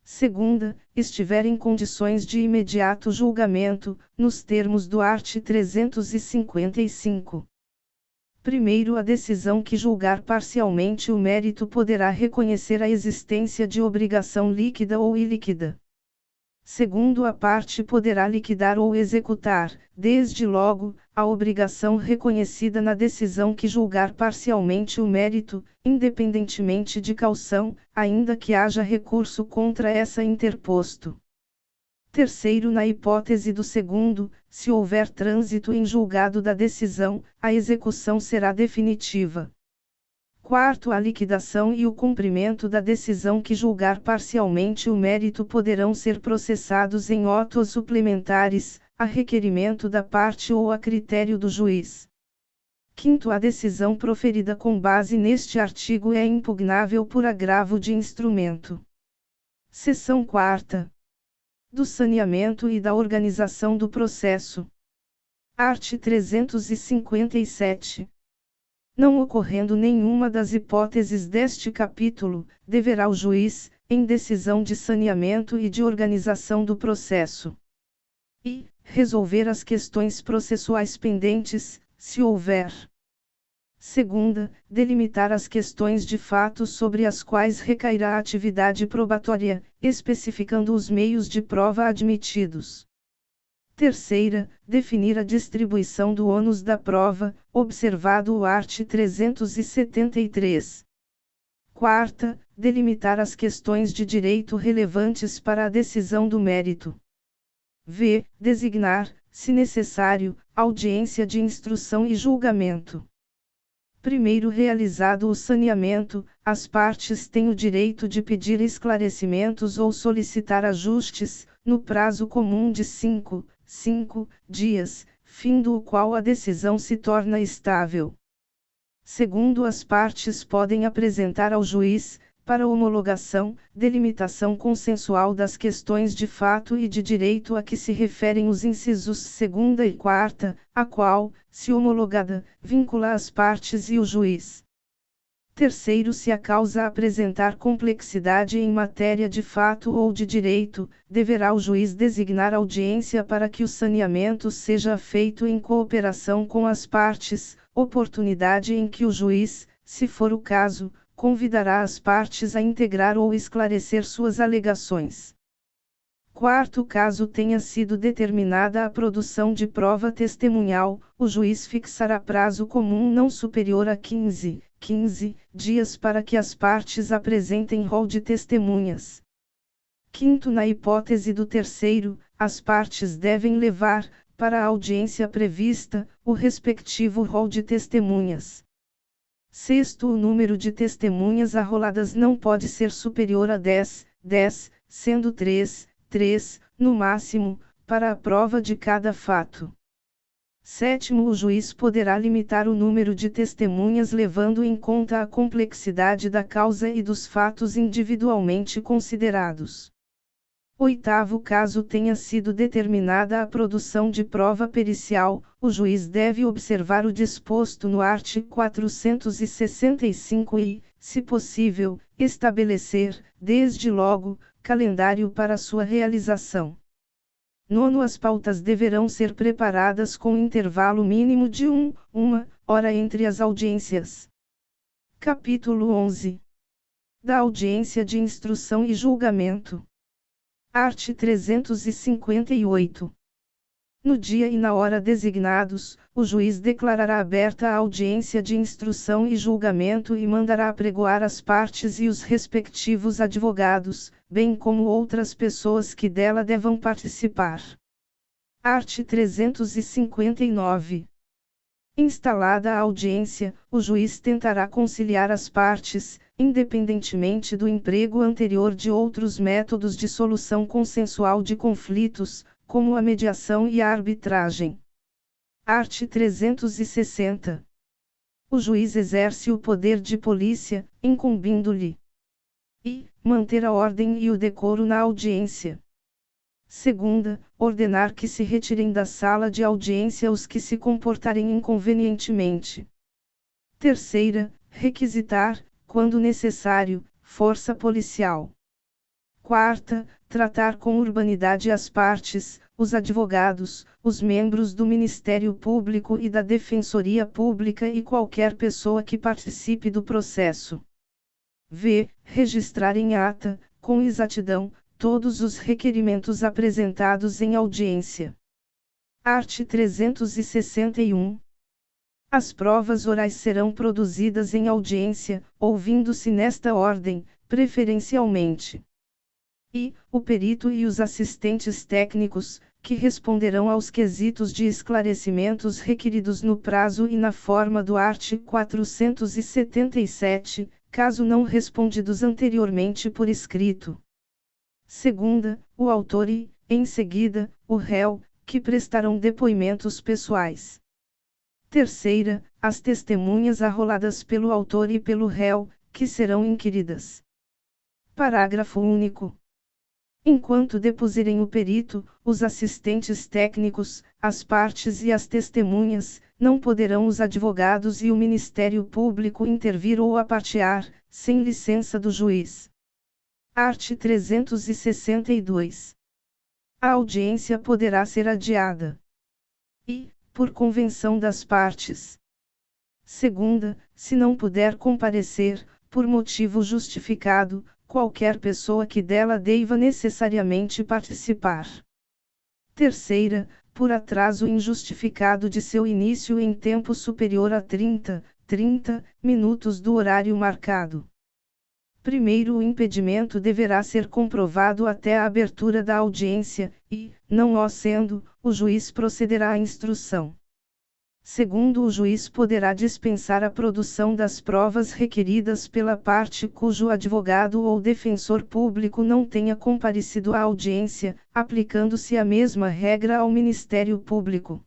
Segunda, estiver em condições de imediato julgamento, nos termos do art. 355. Primeiro, a decisão que julgar parcialmente o mérito poderá reconhecer a existência de obrigação líquida ou ilíquida. Segundo, a parte poderá liquidar ou executar, desde logo, a obrigação reconhecida na decisão que julgar parcialmente o mérito, independentemente de caução, ainda que haja recurso contra essa interposto. Terceiro, na hipótese do segundo, se houver trânsito em julgado da decisão, a execução será definitiva. Quarto, a liquidação e o cumprimento da decisão que julgar parcialmente o mérito poderão ser processados em autos suplementares, a requerimento da parte ou a critério do juiz. Quinto, a decisão proferida com base neste artigo é impugnável por agravo de instrumento. Seção quarta. Do saneamento e da organização do processo. Art. 357. Não ocorrendo nenhuma das hipóteses deste capítulo, deverá o juiz, em decisão de saneamento e de organização do processo, resolver as questões processuais pendentes, se houver. Segunda, delimitar as questões de fato sobre as quais recairá a atividade probatória, especificando os meios de prova admitidos. Terceira, definir a distribuição do ônus da prova, observado o art. 373. Quarta, delimitar as questões de direito relevantes para a decisão do mérito. V. Designar, se necessário, audiência de instrução e julgamento. Primeiro realizado o saneamento, as partes têm o direito de pedir esclarecimentos ou solicitar ajustes, no prazo comum de 5 dias, findo o qual a decisão se torna estável. Segundo, as partes podem apresentar ao juiz, para homologação, delimitação consensual das questões de fato e de direito a que se referem os incisos segunda e quarta, a qual, se homologada, vincula as partes e o juiz. Terceiro, se a causa apresentar complexidade em matéria de fato ou de direito, deverá o juiz designar audiência para que o saneamento seja feito em cooperação com as partes, oportunidade em que o juiz, se for o caso, convidará as partes a integrar ou esclarecer suas alegações. Quarto, caso tenha sido determinada a produção de prova testemunhal, o juiz fixará prazo comum não superior a 15 dias para que as partes apresentem rol de testemunhas. Quinto, na hipótese do terceiro, as partes devem levar, para a audiência prevista, o respectivo rol de testemunhas. Sexto, o número de testemunhas arroladas não pode ser superior a 10, sendo 3, no máximo, para a prova de cada fato. Sétimo, o juiz poderá limitar o número de testemunhas levando em conta a complexidade da causa e dos fatos individualmente considerados. Oitavo, caso tenha sido determinada a produção de prova pericial, o juiz deve observar o disposto no art. 465 e, se possível, estabelecer, desde logo, calendário para sua realização. Nono, as pautas deverão ser preparadas com intervalo mínimo de uma hora entre as audiências. Capítulo 11. Da audiência de instrução e julgamento. Art. 358. no dia e na hora designados, o juiz declarará aberta a audiência de instrução e julgamento e mandará apregoar as partes e os respectivos advogados, bem como outras pessoas que dela devam participar. Art. 359. Instalada a audiência, o juiz tentará conciliar as partes, independentemente do emprego anterior de outros métodos de solução consensual de conflitos, como a mediação e a arbitragem. Art. 360. O juiz exerce o poder de polícia, incumbindo-lhe e manter a ordem e o decoro na audiência. Segunda, ordenar que se retirem da sala de audiência os que se comportarem inconvenientemente. Terceira, requisitar, quando necessário, força policial. Quarta, tratar com urbanidade as partes, os advogados, os membros do Ministério Público e da Defensoria Pública e qualquer pessoa que participe do processo. V. Registrar em ata, com exatidão, todos os requerimentos apresentados em audiência. Art. 361. As provas orais serão produzidas em audiência, ouvindo-se nesta ordem, preferencialmente e o perito e os assistentes técnicos, que responderão aos quesitos de esclarecimentos requeridos no prazo e na forma do art. 477, caso não respondidos anteriormente por escrito. Segunda, o autor e, em seguida, o réu, que prestarão depoimentos pessoais. Terceira, as testemunhas arroladas pelo autor e pelo réu, que serão inquiridas. Parágrafo único. Enquanto depuserem o perito, os assistentes técnicos, as partes e as testemunhas, não poderão os advogados e o Ministério Público intervir ou apartear, sem licença do juiz. Art. 362. A audiência poderá ser adiada e, por convenção das partes. Segunda, se não puder comparecer, por motivo justificado, qualquer pessoa que dela deva necessariamente participar. Terceira, por atraso injustificado de seu início em tempo superior a 30 minutos do horário marcado. Primeiro, o impedimento deverá ser comprovado até a abertura da audiência, e, não o sendo, o juiz procederá à instrução. Segundo, o juiz poderá dispensar a produção das provas requeridas pela parte cujo advogado ou defensor público não tenha comparecido à audiência, aplicando-se a mesma regra ao Ministério Público.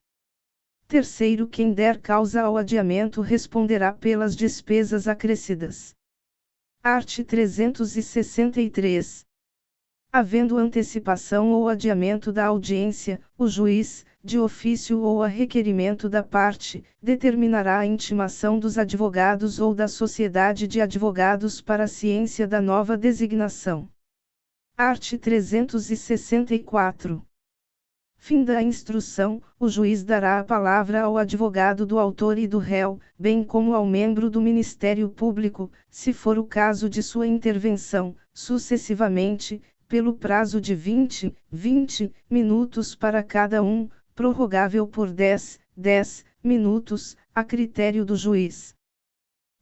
Terceiro, quem der causa ao adiamento responderá pelas despesas acrescidas. Art. 363. Havendo antecipação ou adiamento da audiência, o juiz, de ofício ou a requerimento da parte, determinará a intimação dos advogados ou da sociedade de advogados para a ciência da nova designação. Art. 364. Fim da instrução, o juiz dará a palavra ao advogado do autor e do réu, bem como ao membro do Ministério Público, se for o caso de sua intervenção, sucessivamente, pelo prazo de 20 minutos para cada um, prorrogável por 10 minutos, a critério do juiz.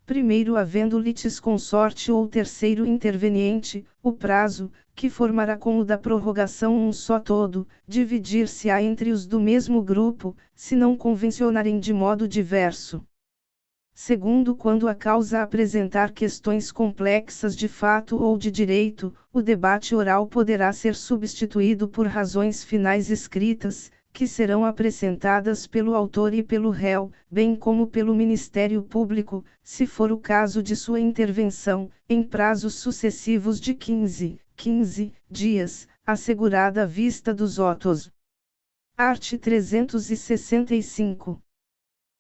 Primeiro, havendo litisconsorte ou terceiro interveniente, o prazo, que formará com o da prorrogação um só todo, dividir-se-á entre os do mesmo grupo, se não convencionarem de modo diverso. Segundo, quando a causa apresentar questões complexas de fato ou de direito, o debate oral poderá ser substituído por razões finais escritas, que serão apresentadas pelo autor e pelo réu, bem como pelo Ministério Público, se for o caso de sua intervenção, em prazos sucessivos de 15 dias, assegurada a vista dos autos. Art. 365.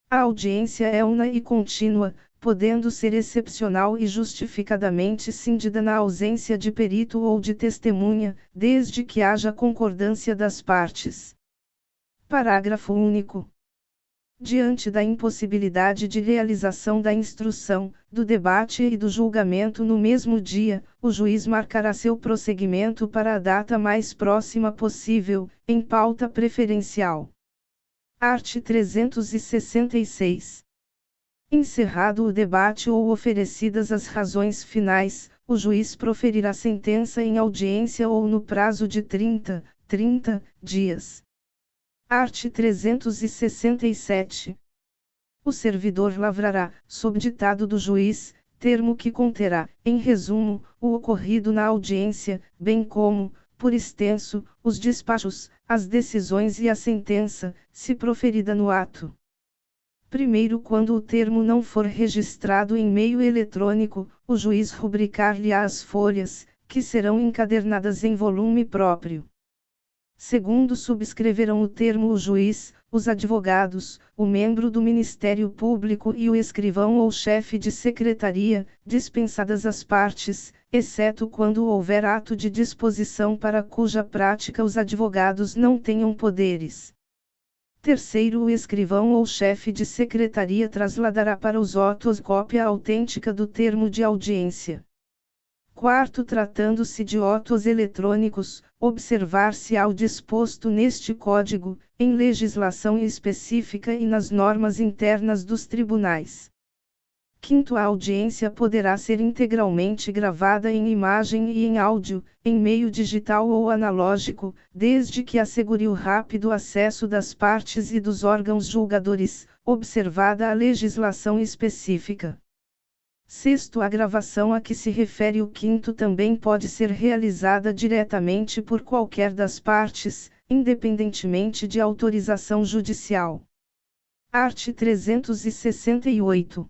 A audiência é una e contínua, podendo ser excepcional e justificadamente cindida na ausência de perito ou de testemunha, desde que haja concordância das partes. Parágrafo único. Diante da impossibilidade de realização da instrução, do debate e do julgamento no mesmo dia, o juiz marcará seu prosseguimento para a data mais próxima possível, em pauta preferencial. Art. 366. Encerrado o debate ou oferecidas as razões finais, o juiz proferirá sentença em audiência ou no prazo de 30 dias. Art. 367. O servidor lavrará, sob ditado do juiz, termo que conterá, em resumo, o ocorrido na audiência, bem como, por extenso, os despachos, as decisões e a sentença, se proferida no ato. Primeiro, quando o termo não for registrado em meio eletrônico, o juiz rubricar-lhe-á as folhas, que serão encadernadas em volume próprio. Segundo, subscreverão o termo o juiz, os advogados, o membro do Ministério Público e o escrivão ou chefe de secretaria, dispensadas as partes, exceto quando houver ato de disposição para cuja prática os advogados não tenham poderes. Terceiro, o escrivão ou chefe de secretaria trasladará para os autos cópia autêntica do termo de audiência. Quarto, tratando-se de autos eletrônicos, observar-se-á o disposto neste Código, em legislação específica e nas normas internas dos tribunais. Quinto, a audiência poderá ser integralmente gravada em imagem e em áudio, em meio digital ou analógico, desde que assegure o rápido acesso das partes e dos órgãos julgadores, observada a legislação específica. Sexto, a gravação a que se refere o quinto também pode ser realizada diretamente por qualquer das partes, independentemente de autorização judicial. Art. 368.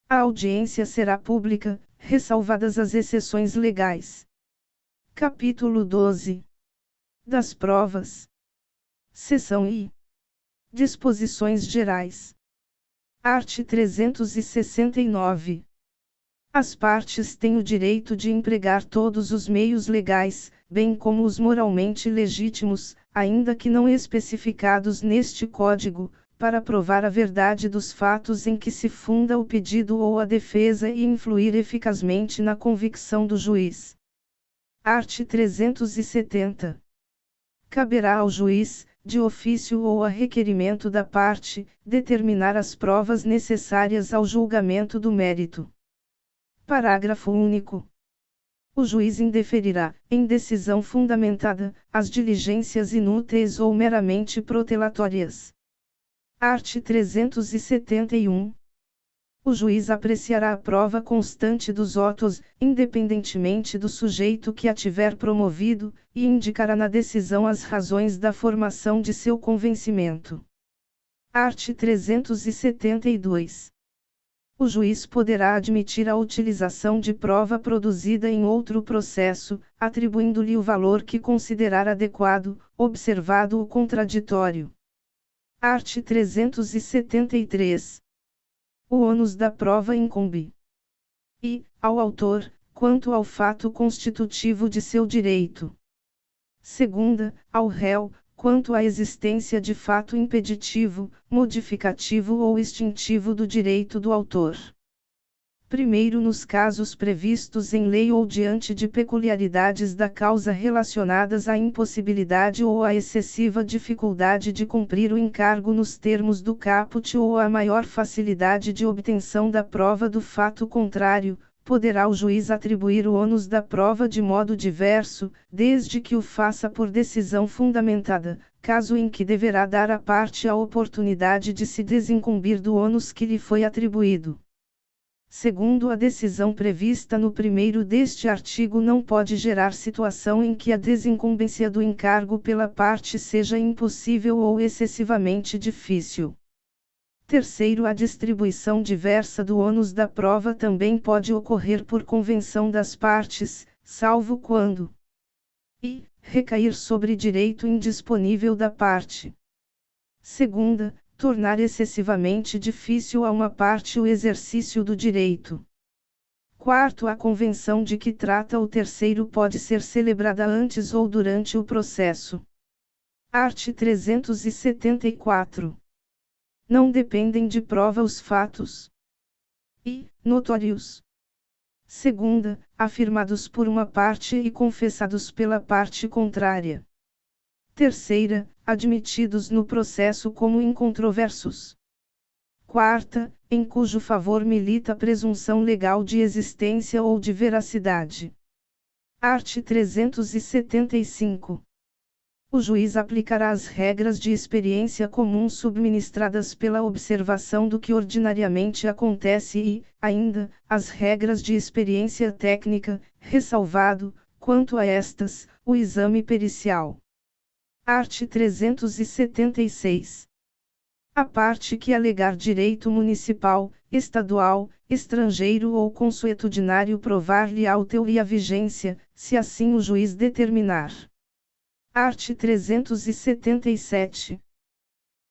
A audiência será pública, ressalvadas as exceções legais. Capítulo 12. Das provas. Seção I. Disposições gerais. Art. 369. As partes têm o direito de empregar todos os meios legais, bem como os moralmente legítimos, ainda que não especificados neste Código, para provar a verdade dos fatos em que se funda o pedido ou a defesa e influir eficazmente na convicção do juiz. Art. 370. Caberá ao juiz, de ofício ou a requerimento da parte, determinar as provas necessárias ao julgamento do mérito. Parágrafo único. O juiz indeferirá, em decisão fundamentada, as diligências inúteis ou meramente protelatórias. Art. 371. O juiz apreciará a prova constante dos autos, independentemente do sujeito que a tiver promovido, e indicará na decisão as razões da formação de seu convencimento. Art. 372. O juiz poderá admitir a utilização de prova produzida em outro processo, atribuindo-lhe o valor que considerar adequado, observado o contraditório. Art. 373. O ônus da prova incumbe e, ao autor, quanto ao fato constitutivo de seu direito. Segunda, ao réu, quanto à existência de fato impeditivo, modificativo ou extintivo do direito do autor. Primeiro, nos casos previstos em lei ou diante de peculiaridades da causa relacionadas à impossibilidade ou à excessiva dificuldade de cumprir o encargo nos termos do caput ou à maior facilidade de obtenção da prova do fato contrário, poderá o juiz atribuir o ônus da prova de modo diverso, desde que o faça por decisão fundamentada, caso em que deverá dar à parte a oportunidade de se desincumbir do ônus que lhe foi atribuído. Segundo a decisão prevista no primeiro deste artigo, não pode gerar situação em que a desincumbência do encargo pela parte seja impossível ou excessivamente difícil. Terceiro, a distribuição diversa do ônus da prova também pode ocorrer por convenção das partes, salvo quando e recair sobre direito indisponível da parte. Segunda, tornar excessivamente difícil a uma parte o exercício do direito. Quarto, a convenção de que trata o terceiro pode ser celebrada antes ou durante o processo. Art. 374. Não dependem de prova os fatos e notórios. Segunda, afirmados por uma parte e confessados pela parte contrária. Terceira, admitidos no processo como incontroversos. Quarta, em cujo favor milita a presunção legal de existência ou de veracidade. Art. 375. O juiz aplicará as regras de experiência comum subministradas pela observação do que ordinariamente acontece e, ainda, as regras de experiência técnica, ressalvado, quanto a estas, o exame pericial. Art. 376. A parte que alegar direito municipal, estadual, estrangeiro ou consuetudinário provar-lhe a e a vigência, se assim o juiz determinar. Art. 377.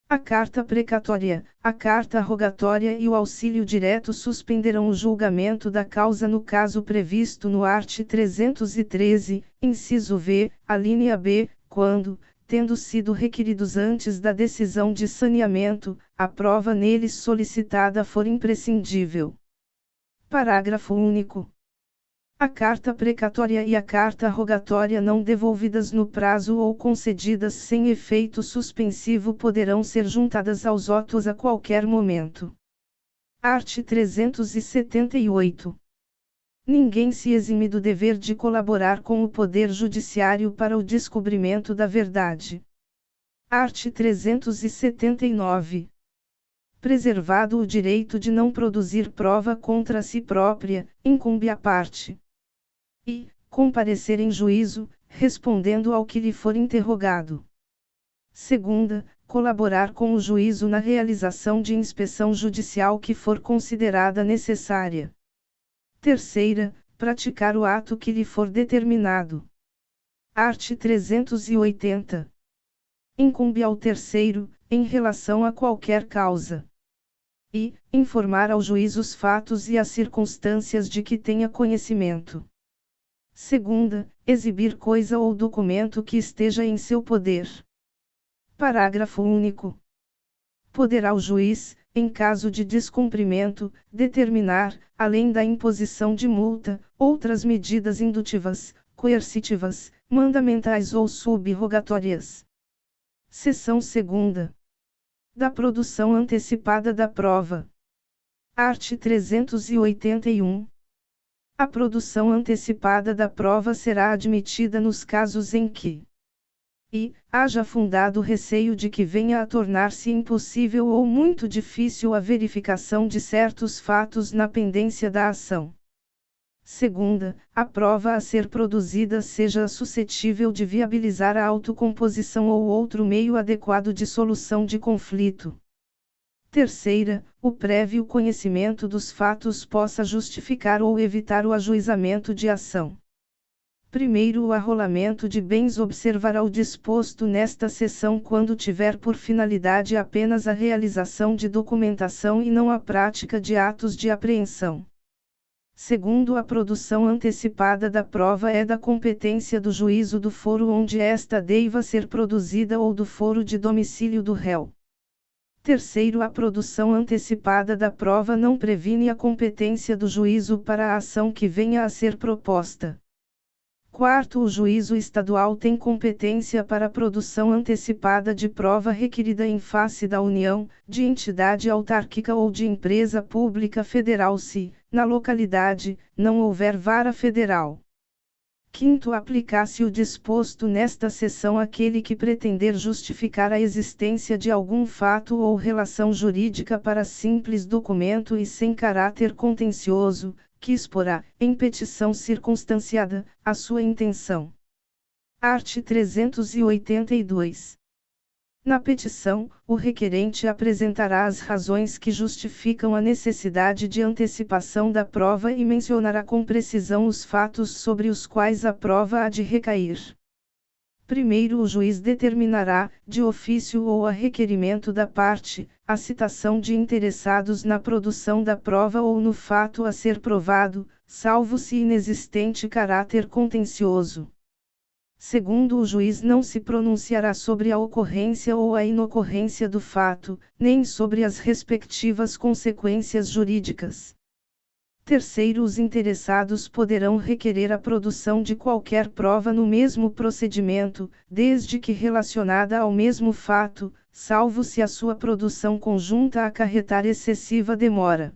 A carta precatória, a carta rogatória e o auxílio direto suspenderão o julgamento da causa no caso previsto no art. 313, inciso v, alínea b, quando, tendo sido requeridos antes da decisão de saneamento, a prova neles solicitada for imprescindível. Parágrafo único. A carta precatória e a carta rogatória não devolvidas no prazo ou concedidas sem efeito suspensivo poderão ser juntadas aos autos a qualquer momento. Art. 378. Ninguém se exime do dever de colaborar com o Poder Judiciário para o descobrimento da verdade. Art. 379. Preservado o direito de não produzir prova contra si própria, incumbe à parte. E, comparecer em juízo, respondendo ao que lhe for interrogado. Segunda, colaborar com o juízo na realização de inspeção judicial que for considerada necessária. Terceira, praticar o ato que lhe for determinado. Art. 380. Incumbe ao terceiro, em relação a qualquer causa. E, informar ao juiz os fatos e as circunstâncias de que tenha conhecimento. Segunda, exibir coisa ou documento que esteja em seu poder. Parágrafo único. Poderá o juiz, em caso de descumprimento, determinar, além da imposição de multa, outras medidas indutivas, coercitivas, mandamentais ou sub-rogatórias. Seção 2ª. Da produção antecipada da prova. Art. 381. A produção antecipada da prova será admitida nos casos em que haja fundado receio de que venha a tornar-se impossível ou muito difícil a verificação de certos fatos na pendência da ação. Segunda, a prova a ser produzida seja suscetível de viabilizar a autocomposição ou outro meio adequado de solução de conflito. Terceira, o prévio conhecimento dos fatos possa justificar ou evitar o ajuizamento de ação. Primeiro, o arrolamento de bens observará o disposto nesta seção quando tiver por finalidade apenas a realização de documentação e não a prática de atos de apreensão. Segundo, a produção antecipada da prova é da competência do juízo do foro onde esta deva ser produzida ou do foro de domicílio do réu. Terceiro, a produção antecipada da prova não previne a competência do juízo para a ação que venha a ser proposta. Quarto, o juízo estadual tem competência para a produção antecipada de prova requerida em face da União, de entidade autárquica ou de empresa pública federal se, na localidade, não houver vara federal. Quinto, aplicar-se o disposto nesta seção àquele que pretender justificar a existência de algum fato ou relação jurídica para simples documento e sem caráter contencioso, que exporá, em petição circunstanciada, a sua intenção. Art. 382. Na petição, o requerente apresentará as razões que justificam a necessidade de antecipação da prova e mencionará com precisão os fatos sobre os quais a prova há de recair. Primeiro, o juiz determinará, de ofício ou a requerimento da parte, a citação de interessados na produção da prova ou no fato a ser provado, salvo se inexistente caráter contencioso. Segundo, o juiz não se pronunciará sobre a ocorrência ou a inocorrência do fato, nem sobre as respectivas consequências jurídicas. Terceiro, os interessados poderão requerer a produção de qualquer prova no mesmo procedimento, desde que relacionada ao mesmo fato, salvo se a sua produção conjunta acarretar excessiva demora.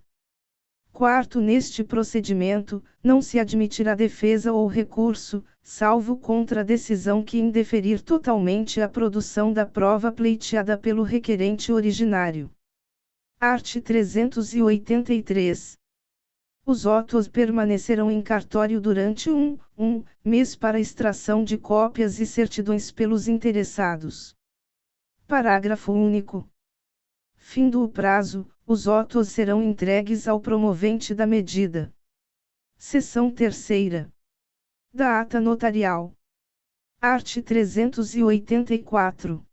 Quarto, neste procedimento, não se admitirá defesa ou recurso, salvo contra a decisão que indeferir totalmente a produção da prova pleiteada pelo requerente originário. Art. 383. Os autos permanecerão em cartório durante um mês para extração de cópias e certidões pelos interessados. Parágrafo único. Findo o prazo, os autos serão entregues ao promovente da medida. Seção 3ª. Da ata notarial. Art. 384.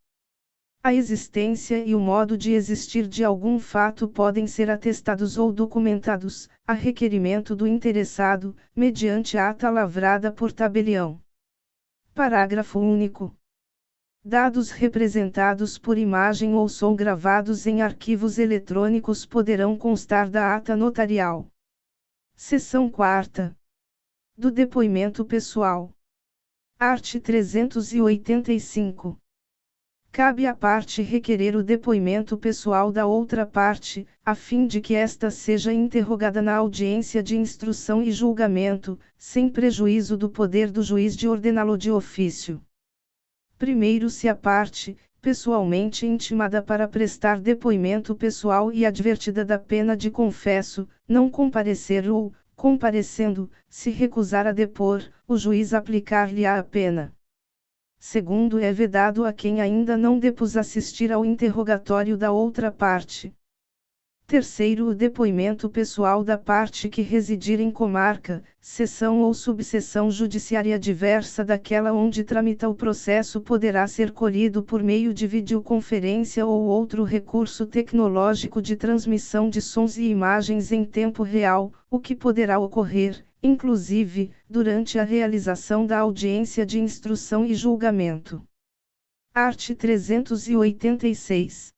A existência e o modo de existir de algum fato podem ser atestados ou documentados, a requerimento do interessado, mediante ata lavrada por tabelião. Parágrafo único. Dados representados por imagem ou som gravados em arquivos eletrônicos poderão constar da ata notarial. Seção 4ª. Do depoimento pessoal. Art. 385. Cabe à parte requerer o depoimento pessoal da outra parte, a fim de que ésta seja interrogada na audiência de instrução e julgamento, sem prejuízo do poder do juiz de ordená-lo de ofício. Primeiro, se a parte, pessoalmente intimada para prestar depoimento pessoal e advertida da pena de confesso, não comparecer ou, comparecendo, se recusar a depor, o juiz aplicar-lhe-á a pena. Segundo, é vedado a quem ainda não depôs assistir ao interrogatório da outra parte. Terceiro, o depoimento pessoal da parte que residir em comarca, seção ou subseção judiciária diversa daquela onde tramita o processo poderá ser colhido por meio de videoconferência ou outro recurso tecnológico de transmissão de sons e imagens em tempo real, o que poderá ocorrer, inclusive, durante a realização da audiência de instrução e julgamento. Art. 386.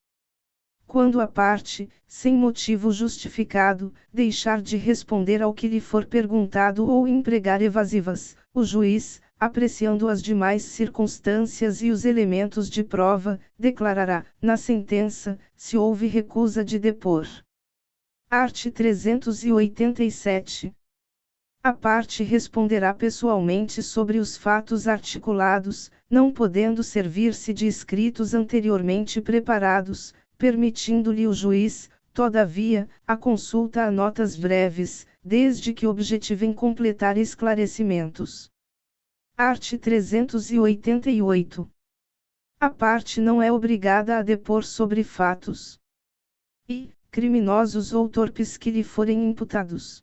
Quando a parte, sem motivo justificado, deixar de responder ao que lhe for perguntado ou empregar evasivas, o juiz, apreciando as demais circunstâncias e os elementos de prova, declarará, na sentença, se houve recusa de depor. Art. 387. A parte responderá pessoalmente sobre os fatos articulados, não podendo servir-se de escritos anteriormente preparados, permitindo-lhe o juiz, todavia, a consulta a notas breves, desde que objetivem completar esclarecimentos. Art. 388. A parte não é obrigada a depor sobre fatos criminosos ou torpes que lhe forem imputados.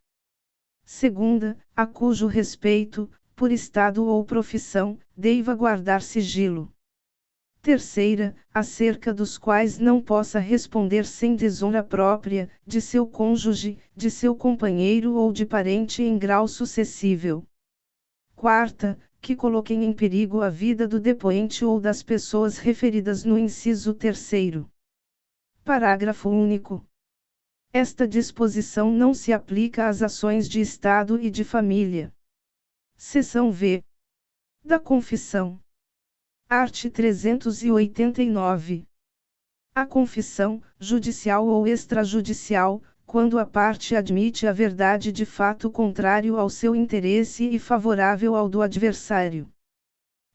Segunda, a cujo respeito, por estado ou profissão, deva guardar sigilo. Terceira, acerca dos quais não possa responder sem desonra própria, de seu cônjuge, de seu companheiro ou de parente em grau sucessível. Quarta, que coloquem em perigo a vida do depoente ou das pessoas referidas no inciso 3º. Parágrafo único. Esta disposição não se aplica às ações de Estado e de família. Seção V. Da confissão. Art. 389. A confissão, judicial ou extrajudicial, quando a parte admite a verdade de fato contrário ao seu interesse e favorável ao do adversário.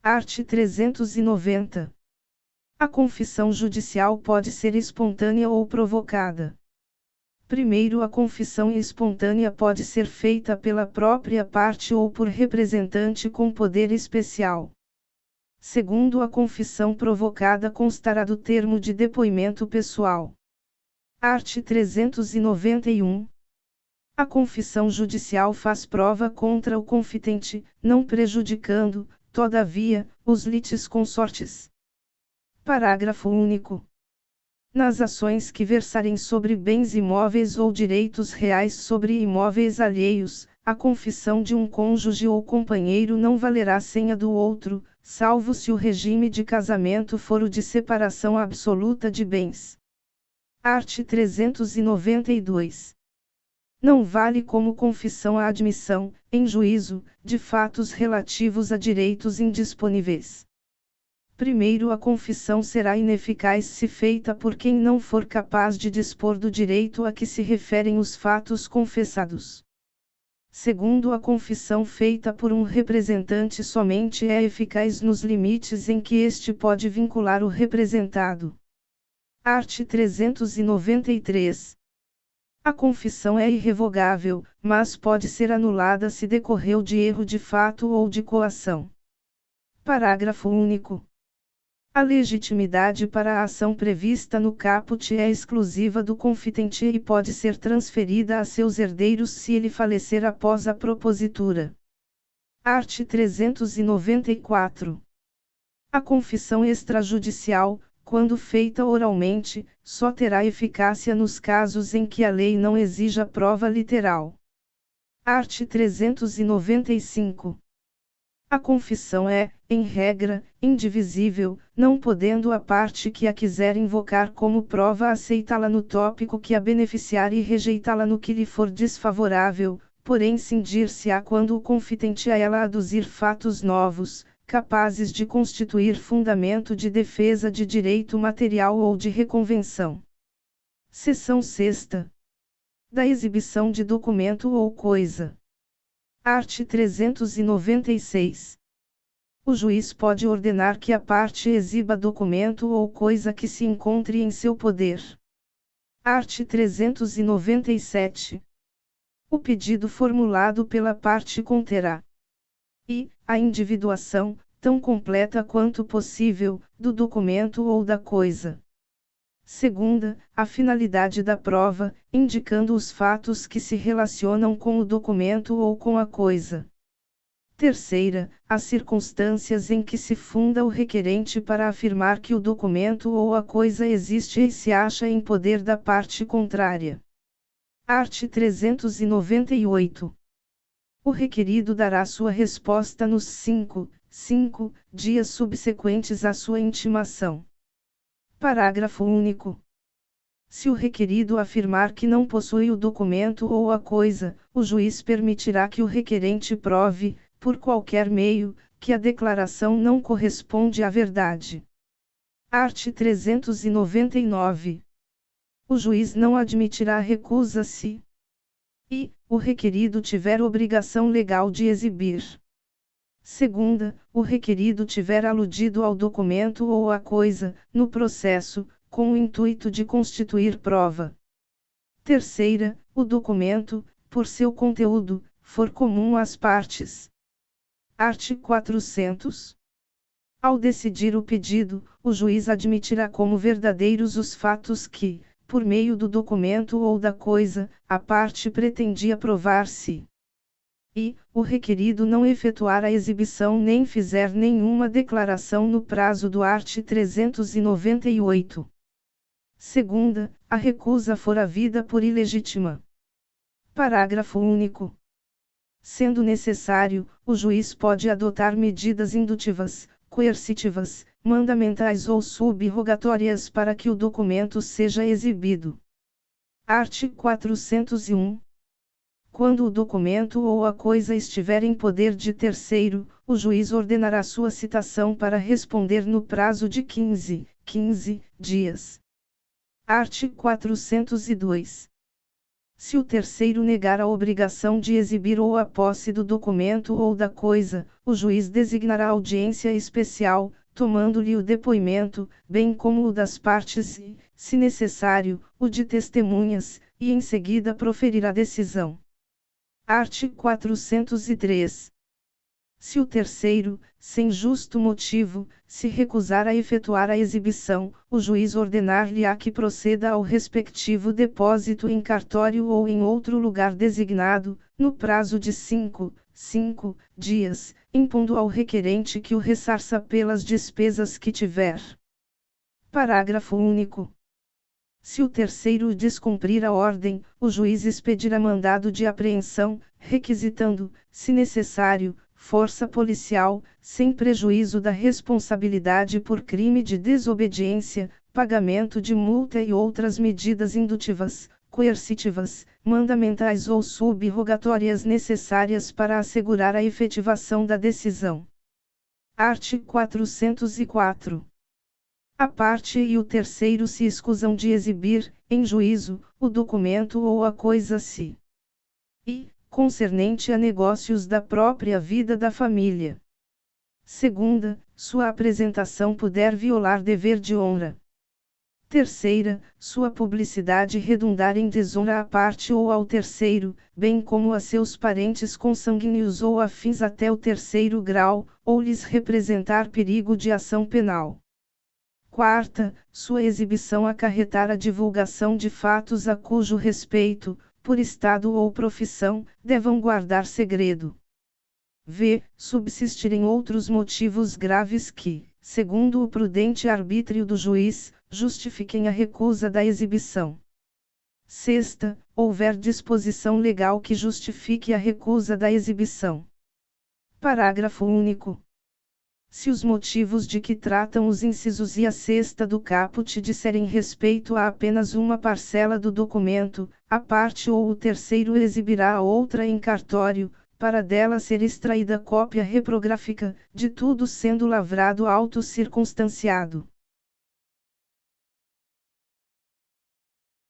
Art. 390. A confissão judicial pode ser espontânea ou provocada. Primeiro, a confissão espontânea pode ser feita pela própria parte ou por representante com poder especial. Segundo, a confissão provocada constará do termo de depoimento pessoal. Art. 391. A confissão judicial faz prova contra o confitente, não prejudicando, todavia, os litisconsortes. Parágrafo único. Nas ações que versarem sobre bens imóveis ou direitos reais sobre imóveis alheios, a confissão de um cônjuge ou companheiro não valerá sem a do outro, salvo se o regime de casamento for o de separação absoluta de bens. Art. 392. Não vale como confissão a admissão, em juízo, de fatos relativos a direitos indisponíveis. Primeiro, a confissão será ineficaz se feita por quem não for capaz de dispor do direito a que se referem os fatos confessados. Segundo, a confissão feita por um representante somente é eficaz nos limites em que este pode vincular o representado. Art. 393. A confissão é irrevogável, mas pode ser anulada se decorreu de erro de fato ou de coação. Parágrafo único. A legitimidade para a ação prevista no caput é exclusiva do confitente e pode ser transferida a seus herdeiros se ele falecer após a propositura. Art. 394. A confissão extrajudicial, quando feita oralmente, só terá eficácia nos casos em que a lei não exija prova literal. Art. 395. A confissão é, em regra, indivisível, não podendo a parte que a quiser invocar como prova aceitá-la no tópico que a beneficiar e rejeitá-la no que lhe for desfavorável, porém cindir-se-á quando o confitente a ela aduzir fatos novos, capazes de constituir fundamento de defesa de direito material ou de reconvenção. Seção 6ª. Da exibição de documento ou coisa. Art. 396. O juiz pode ordenar que a parte exiba documento ou coisa que se encontre em seu poder. Art. 397. O pedido formulado pela parte conterá e a individuação, tão completa quanto possível, do documento ou da coisa. Segunda, a finalidade da prova, indicando os fatos que se relacionam com o documento ou com a coisa. Terceira, as circunstâncias em que se funda o requerente para afirmar que o documento ou a coisa existe e se acha em poder da parte contrária. Art. 398. O requerido dará sua resposta nos 5 dias subsequentes à sua intimação. Parágrafo único. Se o requerido afirmar que não possui o documento ou a coisa, o juiz permitirá que o requerente prove, por qualquer meio, que a declaração não corresponde à verdade. Art. 399. O juiz não admitirá recusa se e o requerido tiver obrigação legal de exibir. Segunda, o requerido tiver aludido ao documento ou à coisa, no processo, com o intuito de constituir prova. Terceira, o documento, por seu conteúdo, for comum às partes. Art. 400. Ao decidir o pedido, o juiz admitirá como verdadeiros os fatos que, por meio do documento ou da coisa, a parte pretendia provar-se. E, o requerido não efetuar a exibição nem fizer nenhuma declaração no prazo do art. 398. Segunda, a recusa for havida por ilegítima. Parágrafo único. Sendo necessário, o juiz pode adotar medidas indutivas, coercitivas, mandamentais ou sub-rogatórias para que o documento seja exibido. Art. 401. Quando o documento ou a coisa estiver em poder de terceiro, o juiz ordenará sua citação para responder no prazo de 15 dias. Art. 402. Se o terceiro negar a obrigação de exibir ou a posse do documento ou da coisa, o juiz designará audiência especial, tomando-lhe o depoimento, bem como o das partes e, se necessário, o de testemunhas, e em seguida proferirá decisão. Art. 403. Se o terceiro, sem justo motivo, se recusar a efetuar a exibição, o juiz ordenar-lhe-á que proceda ao respectivo depósito em cartório ou em outro lugar designado, no prazo de 5 dias, impondo ao requerente que o ressarça pelas despesas que tiver. Parágrafo único. Se o terceiro descumprir a ordem, o juiz expedirá mandado de apreensão, requisitando, se necessário, força policial, sem prejuízo da responsabilidade por crime de desobediência, pagamento de multa e outras medidas indutivas, coercitivas, mandamentais ou sub-rogatórias necessárias para assegurar a efetivação da decisão. Art. 404. A parte e o terceiro se escusam de exibir, em juízo, o documento ou a coisa se e, concernente a negócios da própria vida da família. Segunda, sua apresentação puder violar dever de honra. Terceira, sua publicidade redundar em desonra à parte ou ao terceiro, bem como a seus parentes consanguíneos ou afins até o terceiro grau, ou lhes representar perigo de ação penal. Quarta, sua exibição acarretar a divulgação de fatos a cujo respeito, por estado ou profissão, devam guardar segredo. V. Subsistirem outros motivos graves que, segundo o prudente arbítrio do juiz, justifiquem a recusa da exibição. Sexta, houver disposição legal que justifique a recusa da exibição. Parágrafo único. Se os motivos de que tratam os incisos e a sexta do caput disserem respeito a apenas uma parcela do documento, a parte ou o terceiro exibirá a outra em cartório, para dela ser extraída cópia reprográfica, de tudo sendo lavrado auto circunstanciado.